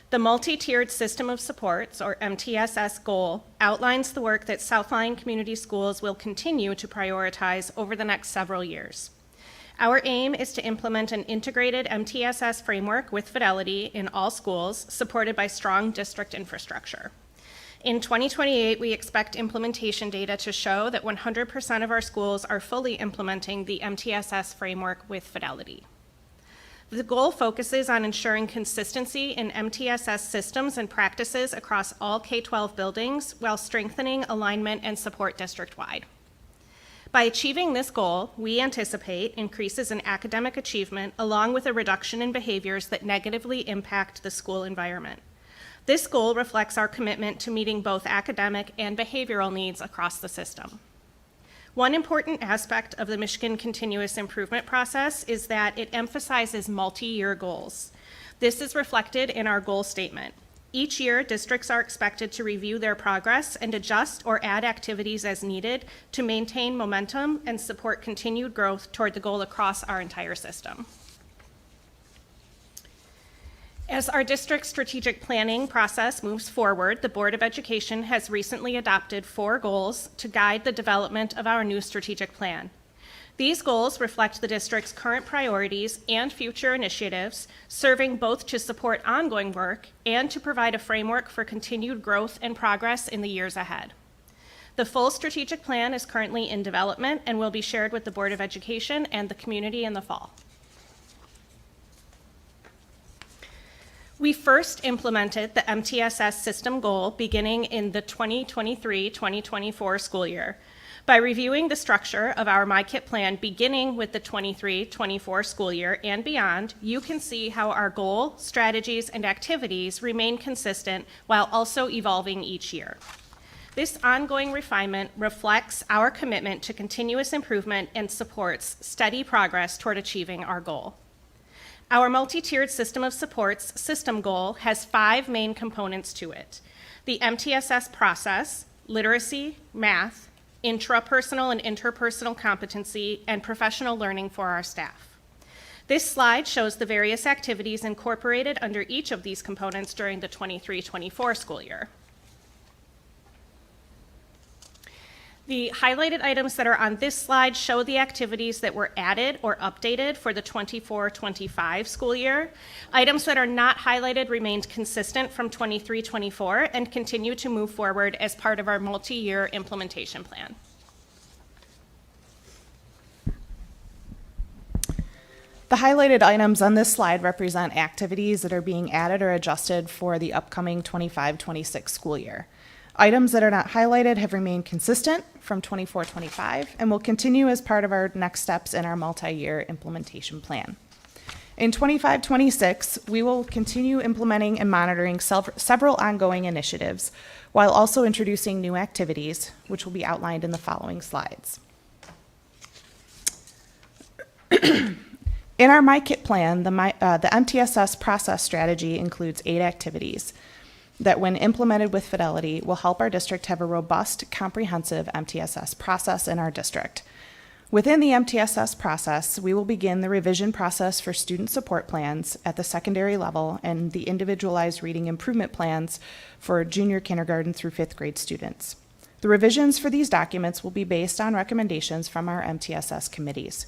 The multi-tiered system of supports, or MTSS goal, outlines the work that Southline Community Schools will continue to prioritize over the next several years. Our aim is to implement an integrated MTSS framework with fidelity in all schools, supported by strong district infrastructure. In 2028, we expect implementation data to show that 100% of our schools are fully implementing the MTSS framework with fidelity. The goal focuses on ensuring consistency in MTSS systems and practices across all K-12 buildings while strengthening alignment and support district-wide. By achieving this goal, we anticipate increases in academic achievement along with a reduction in behaviors that negatively impact the school environment. This goal reflects our commitment to meeting both academic and behavioral needs across the system. One important aspect of the Michigan Continuous Improvement process is that it emphasizes multi-year goals. This is reflected in our goal statement. Each year, districts are expected to review their progress and adjust or add activities as needed to maintain momentum and support continued growth toward the goal across our entire system. As our district strategic planning process moves forward, the Board of Education has recently adopted 4 goals to guide the development of our new strategic plan. These goals reflect the district's current priorities and future initiatives, serving both to support ongoing work and to provide a framework for continued growth and progress in the years ahead. The full strategic plan is currently in development and will be shared with the Board of Education and the community in the fall. We first implemented the MTSS system goal beginning in the 2023-2024 school year. By reviewing the structure of our MyKIP plan beginning with the 23-24 school year and beyond, you can see how our goal, strategies, and activities remain consistent while also evolving each year. This ongoing refinement reflects our commitment to continuous improvement and supports steady progress toward achieving our goal. Our multi-tiered system of supports system goal has 5 main components to it: the MTSS process, literacy, math, intrapersonal and interpersonal competency, and professional learning for our staff. This slide shows the various activities incorporated under each of these components during the 23-24 school year. The highlighted items that are on this slide show the activities that were added or updated for the 24-25 school year. Items that are not highlighted remained consistent from 23-24 and continue to move forward as part of our multi-year implementation plan. The highlighted items on this slide represent activities that are being added or adjusted for the upcoming 25-26 school year. Items that are not highlighted have remained consistent from 24-25 and will continue as part of our next steps in our multi-year implementation plan. In 25-26, we will continue implementing and monitoring several ongoing initiatives while also introducing new activities, which will be outlined in the following slides. In our MyKit plan, the MTSS process strategy includes 8 activities that, when implemented with fidelity, will help our district have a robust, comprehensive MTSS process in our district. Within the MTSS process, we will begin the revision process for student support plans at the secondary level and the individualized reading improvement plans for junior kindergarten through 5th grade students. The revisions for these documents will be based on recommendations from our MTSS committees.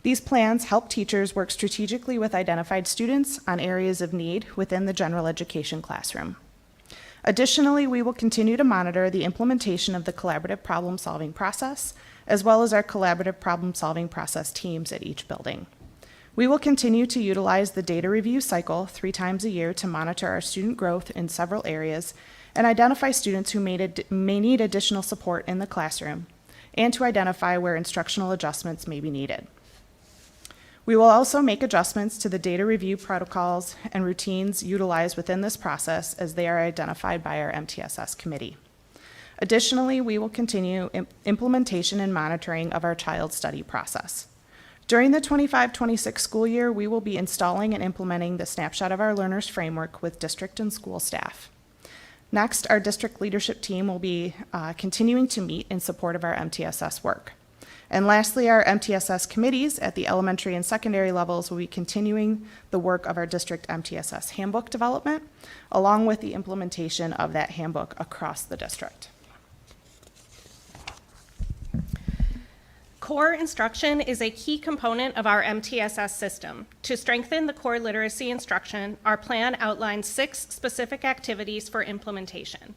These plans help teachers work strategically with identified students on areas of need within the general education classroom. Additionally, we will continue to monitor the implementation of the collaborative problem-solving process, as well as our collaborative problem-solving process teams at each building. We will continue to utilize the data review cycle 3 times a year to monitor our student growth in several areas and identify students who may need additional support in the classroom, and to identify where instructional adjustments may be needed. We will also make adjustments to the data review protocols and routines utilized within this process as they are identified by our MTSS committee. Additionally, we will continue implementation and monitoring of our child study process. During the 25-26 school year, we will be installing and implementing the Snapshot of Our Learners framework with district and school staff. Next, our district leadership team will be continuing to meet in support of our MTSS work. And lastly, our MTSS committees at the elementary and secondary levels will be continuing the work of our district MTSS handbook development, along with the implementation of that handbook across the district. Core instruction is a key component of our MTSS system. To strengthen the core literacy instruction, our plan outlines 6 specific activities for implementation.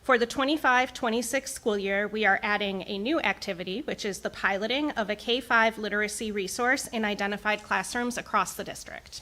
For the 25-26 school year, we are adding a new activity, which is the piloting of a K-5 literacy resource in identified classrooms across the district.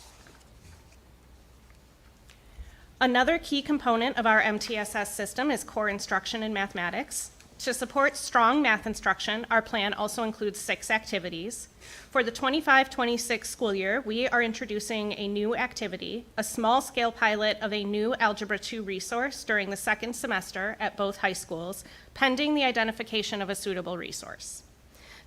Another key component of our MTSS system is core instruction in mathematics. To support strong math instruction, our plan also includes 6 activities. For the 25-26 school year, we are introducing a new activity, a small-scale pilot of a new Algebra 2 resource during the 2nd semester at both high schools, pending the identification of a suitable resource.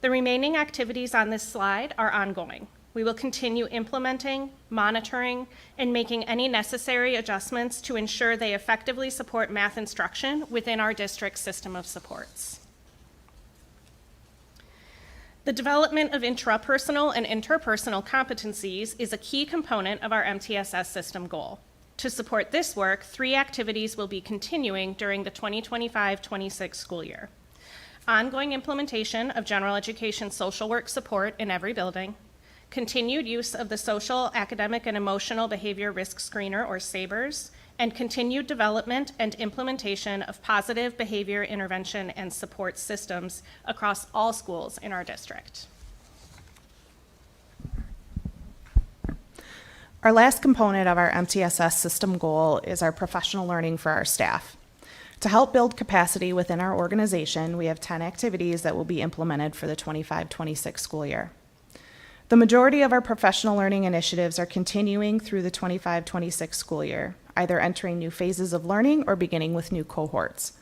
The remaining activities on this slide are ongoing. We will continue implementing, monitoring, and making any necessary adjustments to ensure they effectively support math instruction within our district's system of supports. The development of intrapersonal and interpersonal competencies is a key component of our MTSS system goal. To support this work, 3 activities will be continuing during the 2025-26 school year. Ongoing implementation of general education social work support in every building, continued use of the Social, Academic, and Emotional Behavior Risk Screener, or SABRS, and continued development and implementation of positive behavior intervention and support systems across all schools in our district. Our last component of our MTSS system goal is our professional learning for our staff. To help build capacity within our organization, we have 10 activities that will be implemented for the 25-26 school year. The majority of our professional learning initiatives are continuing through the 25-26 school year, either entering new phases of learning or beginning with new cohorts.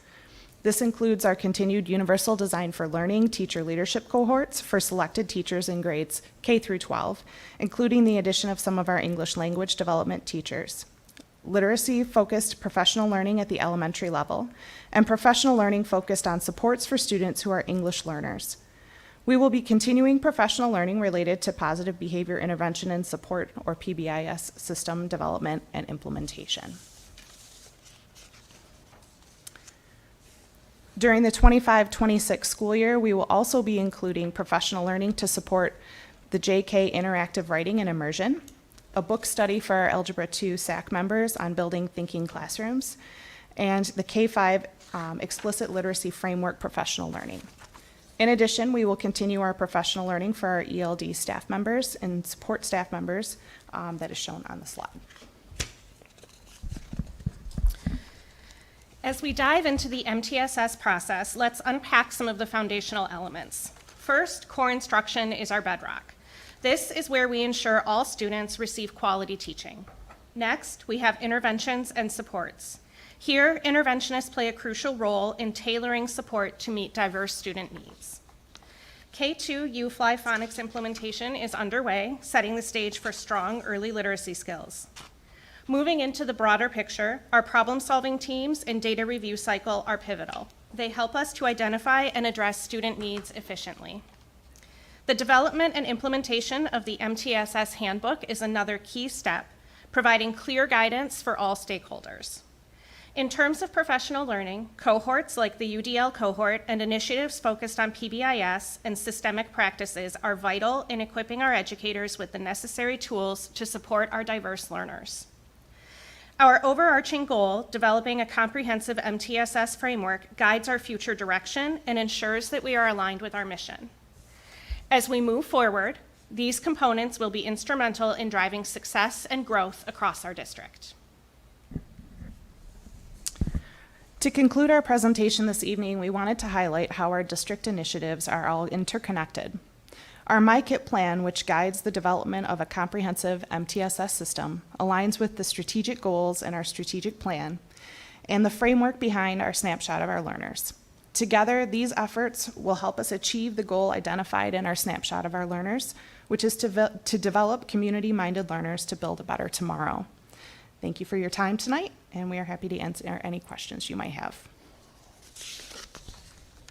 This includes our continued Universal Design for Learning teacher leadership cohorts for selected teachers in grades K through 12, including the addition of some of our English language development teachers, literacy-focused professional learning at the elementary level, and professional learning focused on supports for students who are English learners. We will be continuing professional learning related to positive behavior intervention and support, or PBIS, system development and implementation. During the 25-26 school year, we will also be including professional learning to support the JK Interactive Writing and Immersion, a book study for our Algebra 2 SAC members on building thinking classrooms, and the K-5 Explicit Literacy Framework professional learning. In addition, we will continue our professional learning for our ELD staff members and support staff members that is shown on the slide. As we dive into the MTSS process, let's unpack some of the foundational elements. First, core instruction is our bedrock. This is where we ensure all students receive quality teaching. Next, we have interventions and supports. Here, interventionists play a crucial role in tailoring support to meet diverse student needs. K2 U-Fly phonics implementation is underway, setting the stage for strong early literacy skills. Moving into the broader picture, our problem-solving teams and data review cycle are pivotal. They help us to identify and address student needs efficiently. The development and implementation of the MTSS handbook is another key step, providing clear guidance for all stakeholders. In terms of professional learning, cohorts like the UDL cohort and initiatives focused on PBIS and systemic practices are vital in equipping our educators with the necessary tools to support our diverse learners. Our overarching goal, developing a comprehensive MTSS framework, guides our future direction and ensures that we are aligned with our mission. As we move forward, these components will be instrumental in driving success and growth across our district. To conclude our presentation this evening, we wanted to highlight how our district initiatives are all interconnected. Our MyKit plan, which guides the development of a comprehensive MTSS system, aligns with the strategic goals in our strategic plan and the framework behind our snapshot of our learners. Together, these efforts will help us achieve the goal identified in our snapshot of our learners, which is to develop community-minded learners to build a better tomorrow. Thank you for your time tonight, and we are happy to answer any questions you might have.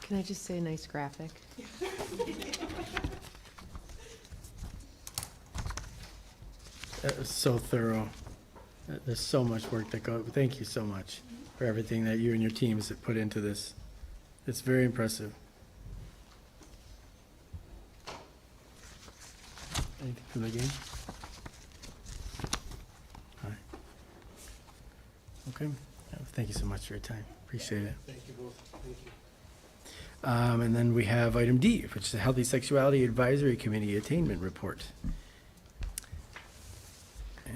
Can I just say nice graphic? That was so thorough. There's so much work that goes. Thank you so much for everything that you and your teams have put into this. It's very impressive. Anything from the game? All right. Okay. Thank you so much for your time. Appreciate it. Thank you both. Thank you. And then we have item D, which is the Healthy Sexuality Advisory Committee Attainment Report.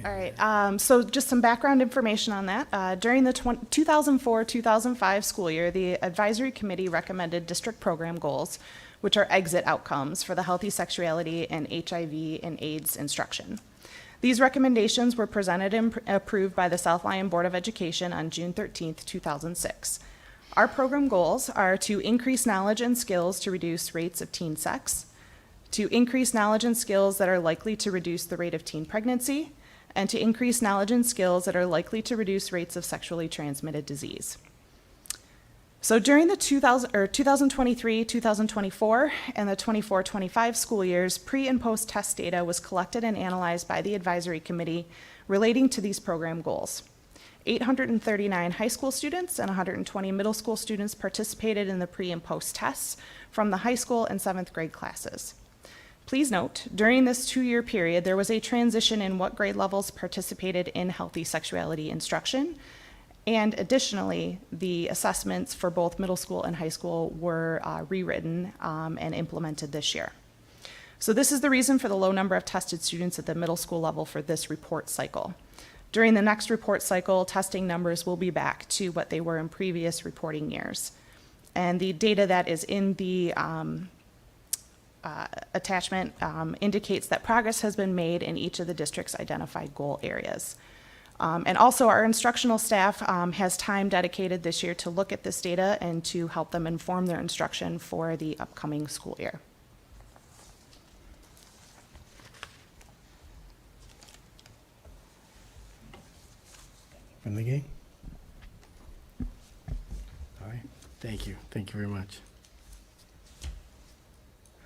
All right, so just some background information on that. During the 2004-2005 school year, the advisory committee recommended district program goals, which are exit outcomes for the healthy sexuality and HIV and AIDS instruction. These recommendations were presented and approved by the South Lyon Board of Education on June 13th, 2006. Our program goals are to increase knowledge and skills to reduce rates of teen sex, to increase knowledge and skills that are likely to reduce the rate of teen pregnancy, and to increase knowledge and skills that are likely to reduce rates of sexually transmitted disease. So during the 2023, 2024, and the 24-25 school years, pre- and post-test data was collected and analyzed by the advisory committee relating to these program goals. 839 high school students and 120 middle school students participated in the pre- and post-tests from the high school and 7th grade classes. Please note, during this 2-year period, there was a transition in what grade levels participated in healthy sexuality instruction, and additionally, the assessments for both middle school and high school were rewritten and implemented this year. So this is the reason for the low number of tested students at the middle school level for this report cycle. During the next report cycle, testing numbers will be back to what they were in previous reporting years. And the data that is in the attachment indicates that progress has been made in each of the district's identified goal areas. And also our instructional staff has time dedicated this year to look at this data and to help them inform their instruction for the upcoming school year. From the game? All right. Thank you. Thank you very much.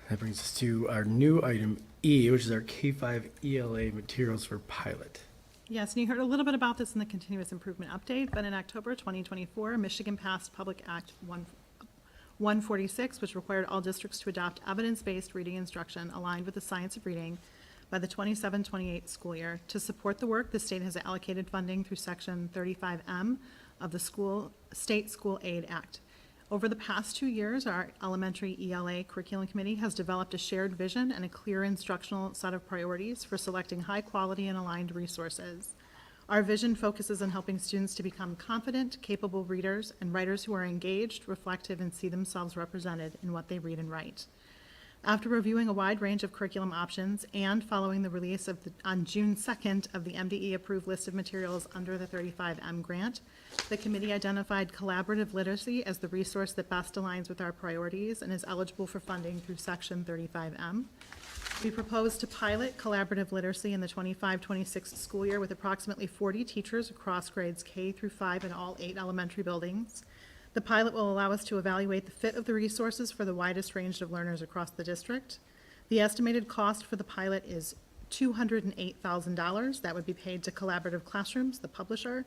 That brings us to our new item E, which is our K-5 ELA materials for pilot. Yes, and you heard a little bit about this in the continuous improvement update, but in October 2024, Michigan passed Public Act 146, which required all districts to adopt evidence-based reading instruction aligned with the science of reading by the 27-28 school year. To support the work, the state has allocated funding through Section 35M of the State School Aid Act. Over the past 2 years, our elementary ELA curriculum committee has developed a shared vision and a clear instructional set of priorities for selecting high-quality and aligned resources. Our vision focuses on helping students to become confident, capable readers and writers who are engaged, reflective, and see themselves represented in what they read and write. After reviewing a wide range of curriculum options and following the release on June 2nd of the MDE-approved list of materials under the 35M grant, the committee identified collaborative literacy as the resource that best aligns with our priorities and is eligible for funding through Section 35M. We propose to pilot collaborative literacy in the 25-26 school year with approximately 40 teachers across grades K through 5 in all 8 elementary buildings. The pilot will allow us to evaluate the fit of the resources for the widest range of learners across the district. The estimated cost for the pilot is $208,000. That would be paid to Collaborative Classrooms, the publisher,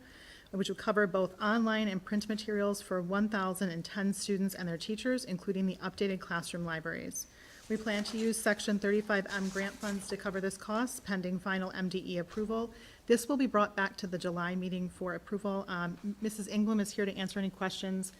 which would cover both online and print materials for 1,010 students and their teachers, including the updated classroom libraries. We plan to use Section 35M grant funds to cover this cost pending final MDE approval. This will be brought back to the July meeting for approval. Mrs. Ingram is here to answer any questions.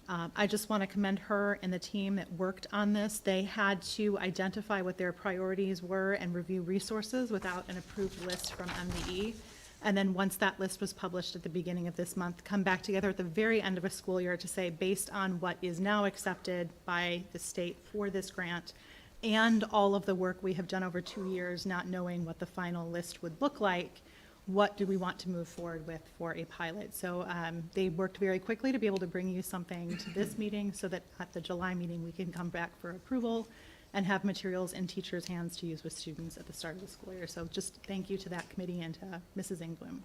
I just want to commend her and the team that worked on this. They had to identify what their priorities were and review resources without an approved list from MDE. And then once that list was published at the beginning of this month, come back together at the very end of a school year to say, based on what is now accepted by the state for this grant, and all of the work we have done over 2 years, not knowing what the final list would look like, what do we want to move forward with for a pilot? So they worked very quickly to be able to bring you something to this meeting so that at the July meeting, we can come back for approval and have materials in teachers' hands to use with students at the start of the school year. So just thank you to that committee and to Mrs. Ingram.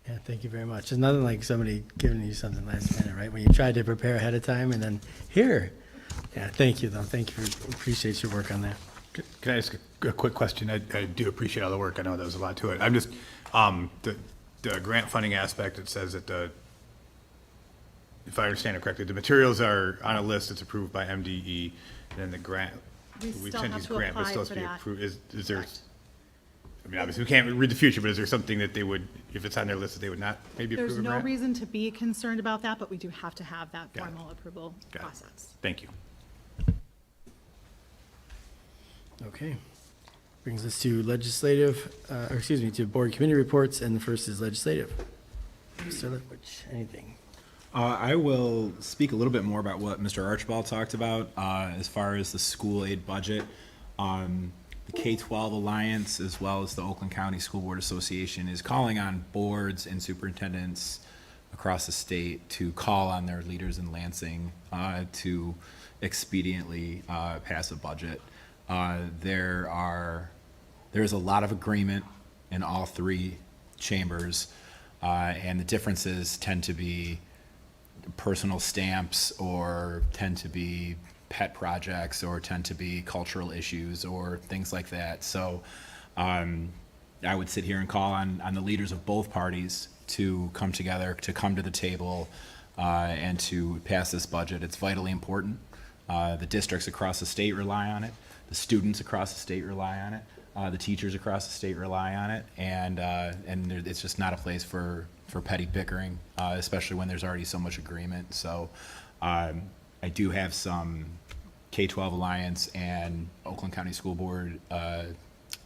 Yeah, thank you very much. There's nothing like somebody giving you something last minute, right? When you tried to prepare ahead of time and then here. Yeah, thank you, though. Thank you. Appreciate your work on that. Can I ask a quick question? I do appreciate all the work. I know there was a lot to it. I'm just, the grant funding aspect, it says that if I understand it correctly, the materials are on a list that's approved by MDE, and then the grant, We still have to grant, but apply still for has to be that. approved. Is there, Correct. I mean, obviously, we can't read the future, but is there something that they would, if it's on their list, that they would not maybe approve There's a no grant? reason to be concerned about that, but we do have to have that Got it. formal approval Got it. process. Thank you. Okay. Brings us to legislative, to board committee reports, and the first is legislative. Mr. Lipwich, anything? I will speak a little bit more about what Mr. Archibald talked about as far as the school aid budget. The K-12 Alliance, as well as the Oakland County School Board Association, is calling on boards and superintendents across the state to call on their leaders in Lansing to expediently pass a budget. There is a lot of agreement in all three chambers, and the differences tend to be personal stamps, or tend to be pet projects, or tend to be cultural issues or things like that. So I would sit here and call on the leaders of both parties to come together, to come to the table, and to pass this budget. It's vitally important. The districts across the state rely on it. The students across the state rely on it. The teachers across the state rely on it, and it's just not a place for petty bickering, especially when there's already so much agreement. So I do have some K-12 Alliance and Oakland County School Board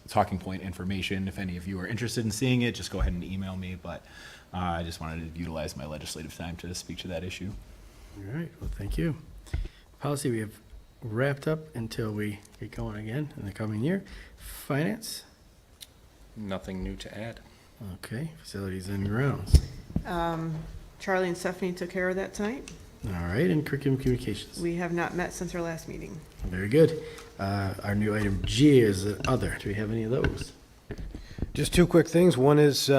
talking point information. If any of you are interested in seeing it, just go ahead and email me, but I just wanted to utilize my legislative time to speak to that issue. All right, well, thank you. Policy we have wrapped up until we get going again in the coming year. Finance, Nothing new to add. okay. Facilities and grounds, Charlie and Stephanie took care of that tonight. all right. And curriculum communications, We have not met since our last meeting. very good. Our new item G is other. Do we have any of those? Just two quick things. One is,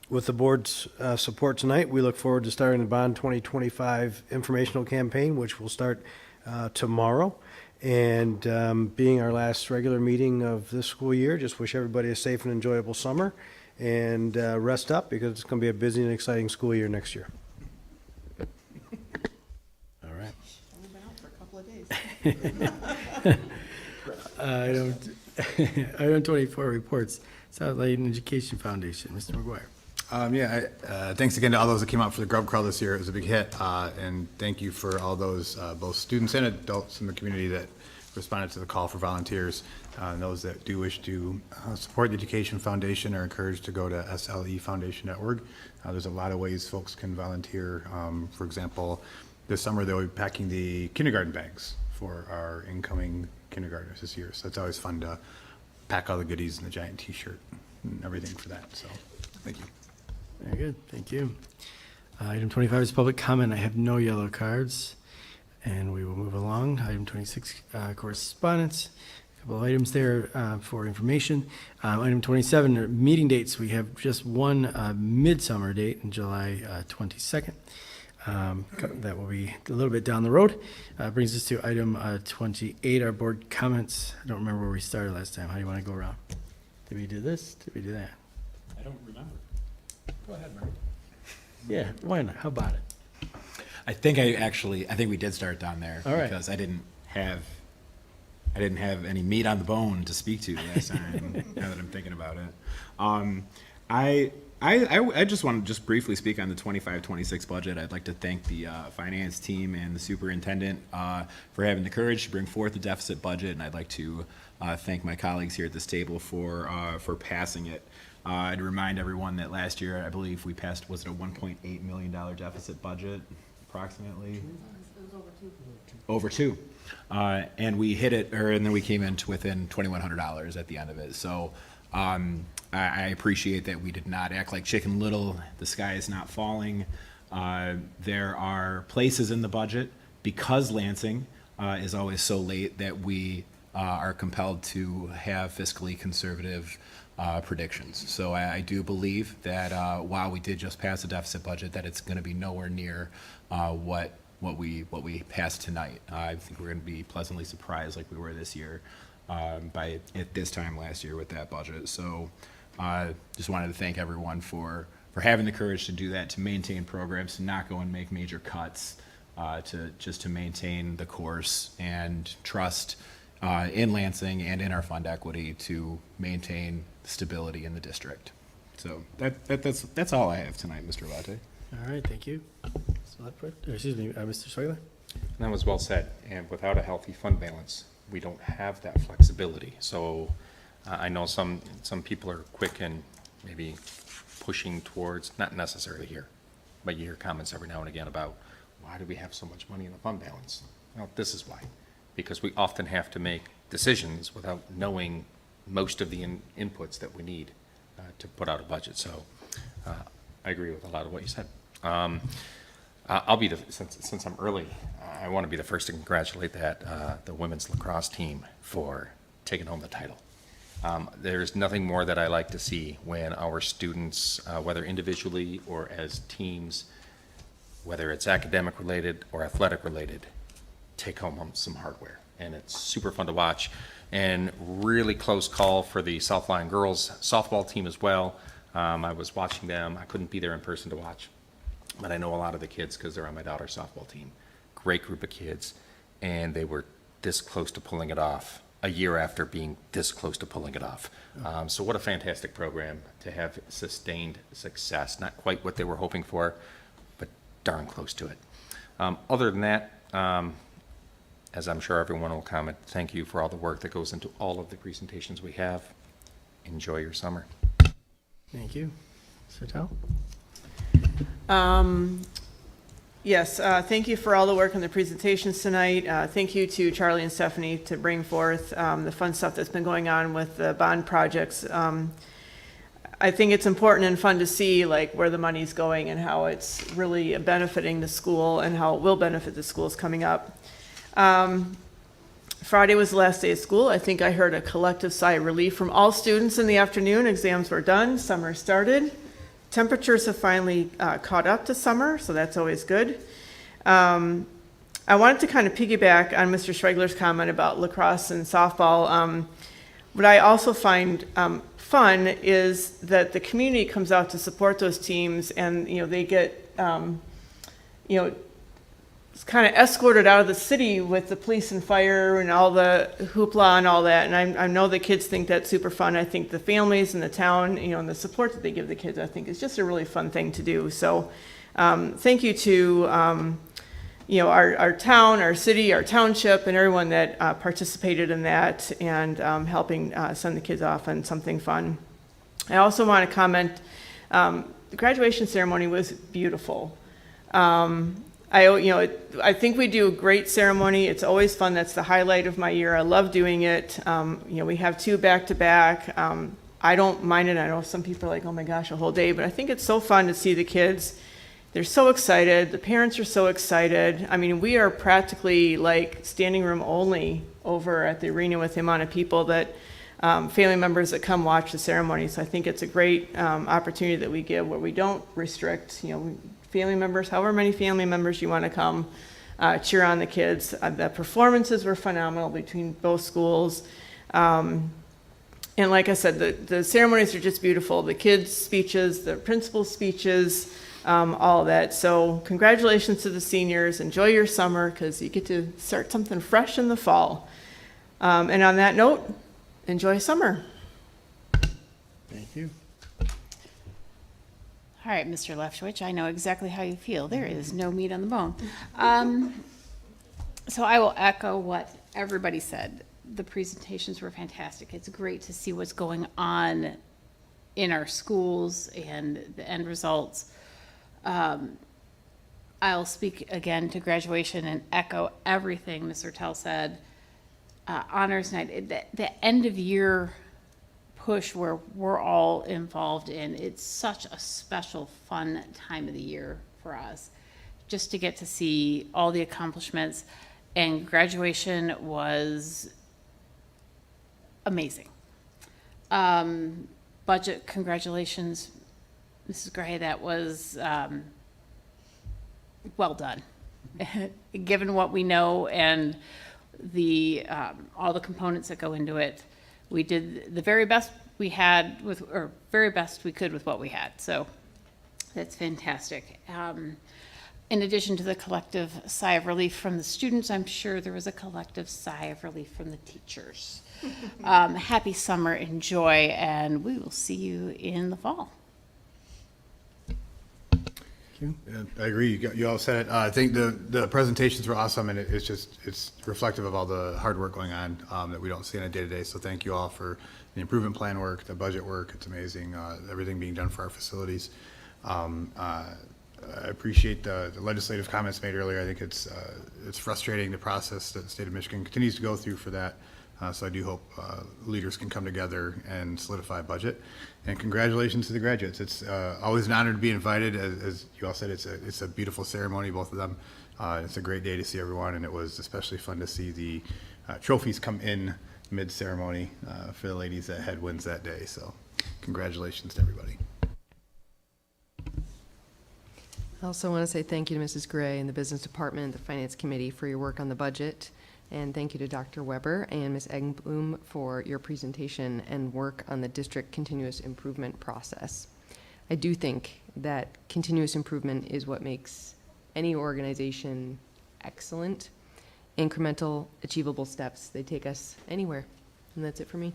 with the board's support tonight, we look forward to starting the Bond 2025 informational campaign, which will start tomorrow. And being our last regular meeting of this school year, just wish everybody a safe and enjoyable summer, and rest up, because it's going to be a busy and exciting school year next year. All right. Only been out for a couple of days. Item 24, reports. South Lane Education Foundation, Mr. McGuire. Thanks again to all those that came out for the Grub Crawl this year. It was a big hit. And thank you for all those, both students and adults in the community that responded to the call for volunteers. And those that do wish to support the Education Foundation are encouraged to go to slefoundation.org. There's a lot of ways folks can volunteer. For example, this summer they'll be packing the kindergarten bags for our incoming kindergartners this year. So it's always fun to pack all the goodies in the giant T-shirt and everything for that. So thank you. Very good, thank you. Item 25 is public comment. I have no yellow cards, and we will move along. Item 26, correspondence. A couple of items there for information. Item 27, are meeting dates. We have just one midsummer date in July 22nd. That will be a little bit down the road. Brings us to item 28, our board comments. I don't remember where we started last time. How do you want to go around? Did we do this? Did we do that? I don't remember. Go ahead, Mark. Yeah, why not? How about it? I think we did start down there. All right. Because I didn't have any meat on the bone to speak to last time, now that I'm thinking about it. I just want to just briefly speak on the 25-26 budget. I'd like to thank the finance team and the superintendent for having the courage to bring forth the deficit budget, and I'd like to thank my colleagues here at this table for passing it. I'd remind everyone that last year, I believe we passed, was it a $1.8 million deficit budget, approximately? It was over two. And we hit it, and then we came in to within $2,100 at the end of it. So I appreciate that we did not act like Chicken Little. The sky is not falling. There are places in the budget, because Lansing is always so late, that we are compelled to have fiscally conservative predictions. So I do believe that while we did just pass a deficit budget, that it's going to be nowhere near what we passed tonight. I think we're going to be pleasantly surprised, like we were this year, by at this time last year with that budget. So just wanted to thank everyone for having the courage to do that, to maintain programs, to not go and make major cuts, to maintain the course and trust in Lansing and in our fund equity to maintain stability in the district. So that's all I have tonight, Mr. Latte. All right, thank you. Mr. Swigler? That was well said, and without a healthy fund balance, we don't have that flexibility. So I know some people are quick and maybe pushing towards, not necessarily here, but you hear comments every now and again about, why do we have so much money in the fund balance? Well, this is why. Because we often have to make decisions without knowing most of the inputs that we need to put out a budget. So I agree with a lot of what you said. I'll be since I'm early, I want to be the first to congratulate the women's lacrosse team for taking home the title. There's nothing more that I like to see when our students, whether individually or as teams, whether it's academic related or athletic related, take home some hardware. And it's super fun to watch, and really close call for the Southline girls softball team as well. I was watching them. I couldn't be there in person to watch, but I know a lot of the kids because they're on my daughter's softball team. Great group of kids, and they were this close to pulling it off a year after being this close to pulling it off. So what a fantastic program to have sustained success. Not quite what they were hoping for, but darn close to it. Other than that, as I'm sure everyone will comment, thank you for all the work that goes into all of the presentations we have. Enjoy your summer. Thank you. Mr. Yes, thank you for all the work on the presentations tonight. Thank you to Charlie and Stephanie to bring forth the fun stuff that's been going on with the bond projects. I think it's important and fun to see like where the money's going and how it's really benefiting the school and how it will benefit the schools coming up. Friday was the last day of school. I think I heard a collective sigh of relief from all students in the afternoon. Exams were done, summer started. Temperatures have finally caught up to summer, so that's always good. I wanted to kind of piggyback on Mr. Schwegler's comment about lacrosse and softball. What I also find fun is that the community comes out to support those teams, and they get kind of escorted out of the city with the police and fire and all the hoopla and all that. And I know the kids think that's super fun. I think the families and the town, and the support that they give the kids, I think is just a really fun thing to do. So thank you to, our town, our city, our township, and everyone that participated in that and helping send the kids off on something fun. I also want to comment, the graduation ceremony was beautiful. I think we do a great ceremony. It's always fun. That's the highlight of my year. I love doing it. We have 2 back-to-back. I don't mind it. I know some people are like, oh my gosh, a whole day, but I think it's so fun to see the kids. They're so excited. The parents are so excited. I mean, we are practically like standing room only over at the arena with the amount of people that, family members that come watch the ceremony. So I think it's a great opportunity that we give where we don't restrict, family members, however many family members you want to come cheer on the kids. The performances were phenomenal between both schools. And like I said, the ceremonies are just beautiful. The kids' speeches, the principal's speeches, all of that. So congratulations to the seniors. Enjoy your summer because you get to start something fresh in the fall. And on that note, enjoy summer. Thank you. All right, Mr. Leftwich, I know exactly how you feel. There is no meat on the bone. So I will echo what everybody said. The presentations were fantastic. It's great to see what's going on in our schools and the end results. I'll speak again to graduation and echo everything Mr. Tell said. Honors night, the end of year push where we're all involved in. It's such a special, fun time of the year for us. Just to get to see all the accomplishments, and graduation was amazing. Budget, congratulations, Mrs. Gray, that was well done. Given what we know and the all the components that go into it, we did the very best we had with, or very best we could with what we had. So that's fantastic. In addition to the collective sigh of relief from the students, I'm sure there was a collective sigh of relief from the teachers. Happy summer, enjoy, and we will see you in the fall. Yeah, I agree. You all said it. I think the presentations were awesome, and it's reflective of all the hard work going on that we don't see on a day-to-day. So thank you all for the improvement plan work, the budget work. It's amazing, everything being done for our facilities. I appreciate the legislative comments made earlier. I think it's frustrating the process that the state of Michigan continues to go through for that. So I do hope leaders can come together and solidify a budget. And congratulations to the graduates. It's always an honor to be invited. As you all said, it's a beautiful ceremony, both of them. It's a great day to see everyone, and it was especially fun to see the trophies come in mid-ceremony for the ladies that had wins that day. So congratulations to everybody. I also want to say thank you to Mrs. Gray and the Business Department, the Finance Committee for your work on the budget. And thank you to Dr. Weber and Ms. Eggenblum for your presentation and work on the district continuous improvement process. I do think that continuous improvement is what makes any organization excellent. Incremental, achievable steps, they take us anywhere. And that's it for me.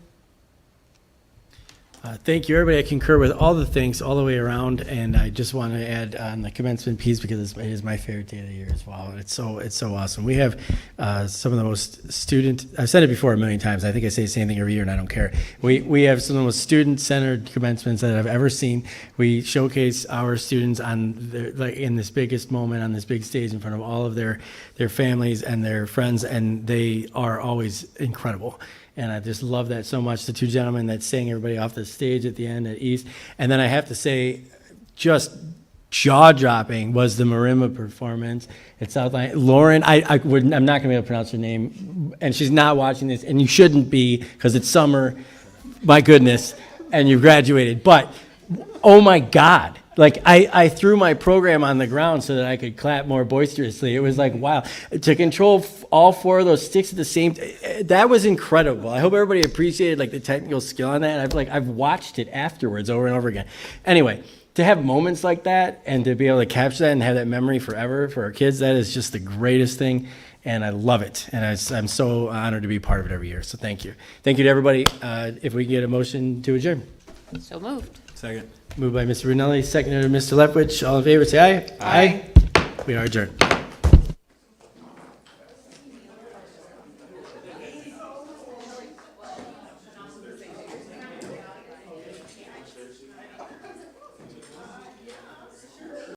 Thank you, everybody. I concur with all the things all the way around, and I just want to add on the commencement piece because it is my favorite day of the year as well. It's so awesome. We have some of the most I've said it before a million times. I think I say the same thing every year, and I don't care. We have some of the most student-centered commencements that I've ever seen. We showcase our students in this biggest moment on this big stage in front of all of their families and their friends, and they are always incredible. And I just love that so much. The two gentlemen that sang everybody off the stage at the end at East. And then I have to say, just jaw-dropping was the Marimba performance at Southline. Lauren, I'm not going to be able to pronounce her name, and she's not watching this, and you shouldn't be because it's summer, my goodness, and you graduated. But, oh my God. Like, I threw my program on the ground so that I could clap more boisterously. It was like, wow. To control all four of those sticks at the same time, that was incredible. I hope everybody appreciated, like, the technical skill on that. I've watched it afterwards over and over again. Anyway, to have moments like that and to be able to capture that and have that memory forever for our kids, that is just the greatest thing. And I love it. And I'm so honored to be part of it every year. So thank you. Thank you to everybody. If we can get a motion to adjourn. So moved. Second. Moved by Mr. Brunelli, seconded by Mr. Lepwich. All in favor, say aye. Aye. We are adjourned.